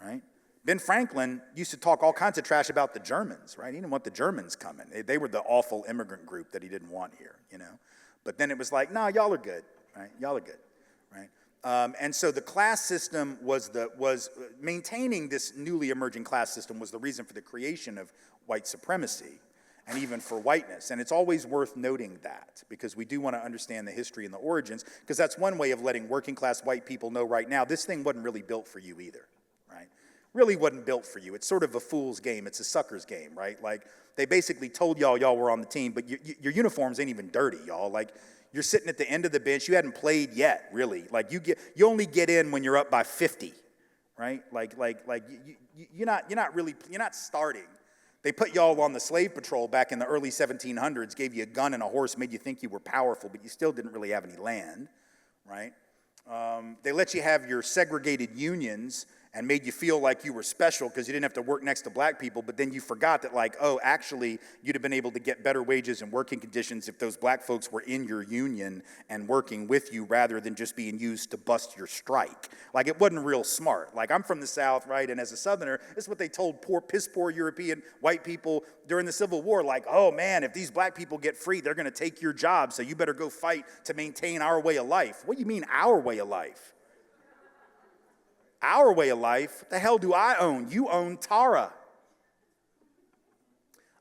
right? Ben Franklin used to talk all kinds of trash about the Germans, right? He didn't want the Germans coming. They were the awful immigrant group that he didn't want here, you know? But then it was like, no, y'all are good, right? Y'all are good, right? And so the class system was maintaining this newly emerging class system was the reason for the creation of white supremacy, and even for whiteness. And it's always worth noting that, because we do want to understand the history and the origins, because that's one way of letting working class white people know right now, this thing wasn't really built for you either, right? Really wasn't built for you. It's sort of a fool's game. It's a sucker's game, right? Like, they basically told y'all were on the team, but your uniforms ain't even dirty, y'all. Like, you're sitting at the end of the bench. You hadn't played yet, really. Like, you only get in when you're up by 50, right? You're not starting. They put y'all on the slave patrol back in the early 1700s, gave you a gun and a horse, made you think you were powerful, but you still didn't really have any land, right? They let you have your segregated unions and made you feel like you were special because you didn't have to work next to black people, but then you forgot that, like, oh, actually, you'd have been able to get better wages and working conditions if those black folks were in your union and working with you rather than just being used to bust your strike. Like, it wasn't real smart. Like, I'm from the South, right, and as a Southerner, this is what they told piss-poor European white people during the Civil War, like, oh, man, if these black people get free, they're going to take your job, so you better go fight to maintain our way of life. What do you mean, our way of life? Our way of life? What the hell do I own? You own Tara.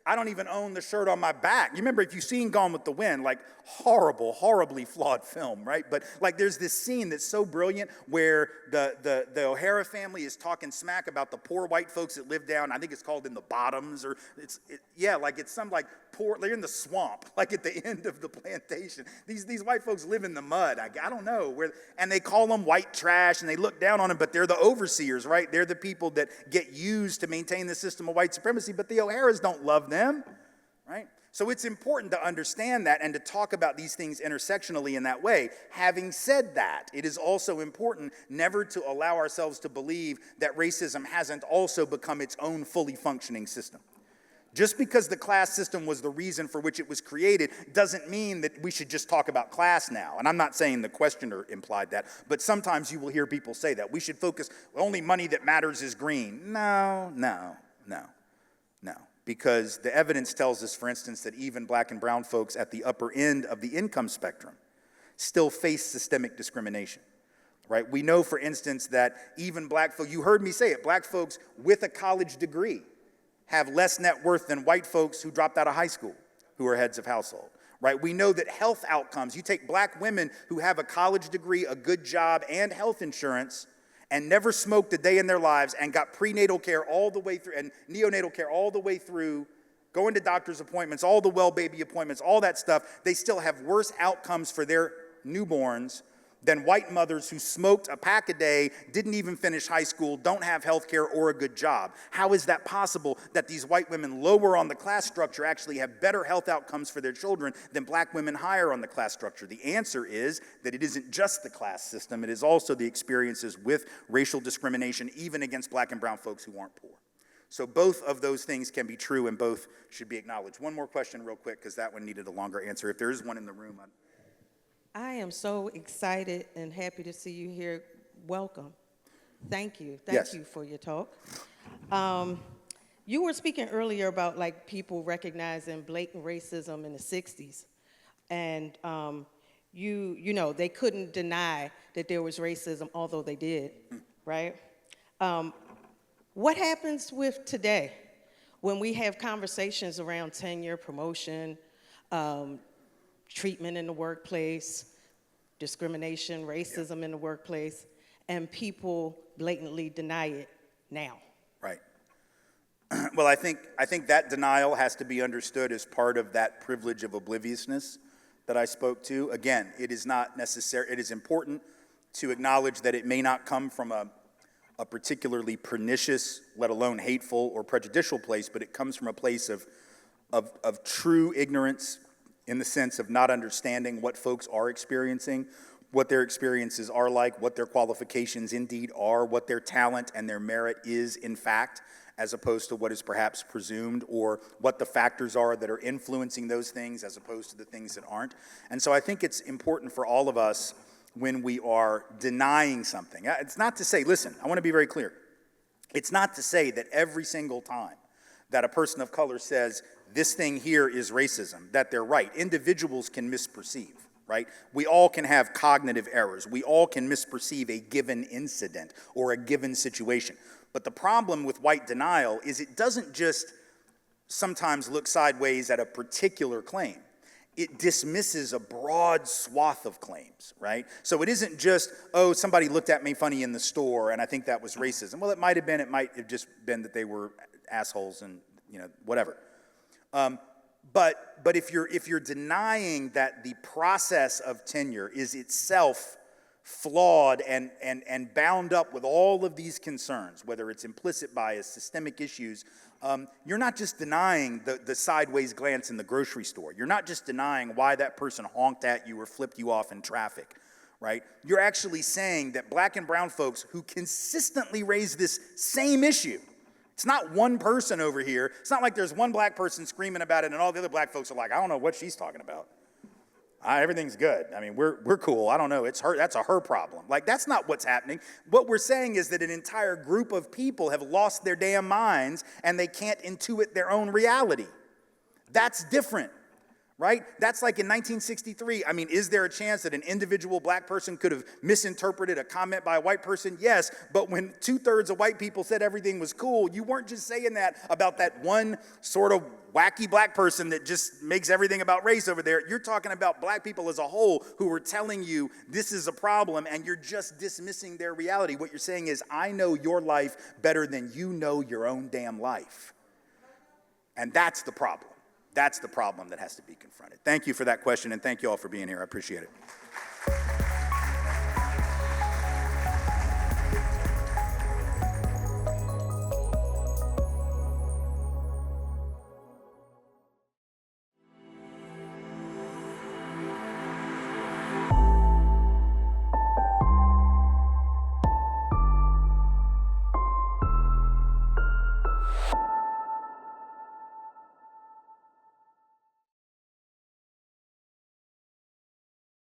I don't even own the shirt on my back. You remember, if you've seen Gone with the Wind, like, horribly flawed film, right? But like, there's this scene that's so brilliant where the O'Hara family is talking smack about the poor white folks that live down, I think it's called in the bottoms, or it's some like poor, they're in the swamp, like at the end of the plantation. These white folks live in the mud. I don't know where, and they call them white trash and they look down on them, but they're the overseers, right? They're the people that get used to maintain the system of white supremacy, but the O'Haras don't love them, right? So it's important to understand that and to talk about these things intersectionally in that way. Having said that, it is also important never to allow ourselves to believe that racism hasn't also become its own fully functioning system. Just because the class system was the reason for which it was created doesn't mean that we should just talk about class now. And I'm not saying the questioner implied that, but sometimes you will hear people say that. We should focus, only money that matters is green. No. Because the evidence tells us, for instance, that even black and brown folks at the upper end of the income spectrum still face systemic discrimination, right? We know, for instance, that even black folks, you heard me say it, black folks with a college degree have less net worth than white folks who dropped out of high school, who are heads of household, right? We know that health outcomes, you take black women who have a college degree, a good job, and health insurance, and never smoked a day in their lives and got prenatal care all the way through and neonatal care all the way through, going to doctor's appointments, all the well baby appointments, all that stuff, they still have worse outcomes for their newborns than white mothers who smoked a pack a day, didn't even finish high school, don't have health care or a good job. How is that possible that these white women lower on the class structure actually have better health outcomes for their children than black women higher on the class structure? The answer is that it isn't just the class system, it is also the experiences with racial discrimination, even against black and brown folks who aren't poor. So both of those things can be true and both should be acknowledged. One more question real quick, because that one needed a longer answer. If there is one in the room, I am so excited and happy to see you here. Welcome. Thank you. Yes. Thank you for your talk. You were speaking earlier about like people recognizing blatant racism in the 60s. And you know, they couldn't deny that there was racism, although they did, right? What happens with today when we have conversations around tenure, promotion, treatment in the workplace, discrimination, racism in the workplace, and people blatantly deny it now? right. Well, I think that denial has to be understood as part of that privilege of obliviousness that I spoke to. Again, it is not necessary. It is important to acknowledge that it may not come from a particularly pernicious, let alone hateful or prejudicial place, but it comes from a place of true ignorance, in the sense of not understanding what folks are experiencing, what their experiences are like, what their qualifications indeed are, what their talent and their merit is in fact, as opposed to what is perhaps presumed, or what the factors are that are influencing those things as opposed to the things that aren't. And so I think it's important for all of us when we are denying something. It's not to say, listen, I want to be very clear. It's not to say that every single time that a person of color says, this thing here is racism, that they're right. Individuals can misperceive, right? We all can have cognitive errors. We all can misperceive a given incident or a given situation. But the problem with white denial is it doesn't just sometimes look sideways at a particular claim. It dismisses a broad swath of claims, right? So it isn't just, oh, somebody looked at me funny in the store and I think that was racism. Well, it might have been. It might have just been that they were assholes and, whatever. But if you're denying that the process of tenure is itself flawed and bound up with all of these concerns, whether it's implicit bias, systemic issues, you're not just denying the sideways glance in the grocery store. You're not just denying why that person honked at you or flipped you off in traffic, right? You're actually saying that black and brown folks who consistently raise this same issue, it's not one person over here. It's not like there's one black person screaming about it and all the other black folks are like, I don't know what she's talking about. Everything's good. I mean, we're cool. I don't know. It's her. That's her problem. Like, that's not what's happening. What we're saying is that an entire group of people have lost their damn minds and they can't intuit their own reality. That's different, right? That's like in 1963. I mean, is there a chance that an individual black person could have misinterpreted a comment by a white person? Yes, but when 2/3 of white people said everything was cool, you weren't just saying that about that one sort of wacky black person that just makes everything about race over there. You're talking about black people as a whole who are telling you this is a problem and you're just dismissing their reality. What you're saying is, I know your life better than you know your own damn life. And that's the problem. That's the problem that has to be confronted. Thank you for that question, and thank you all for being here. I appreciate it.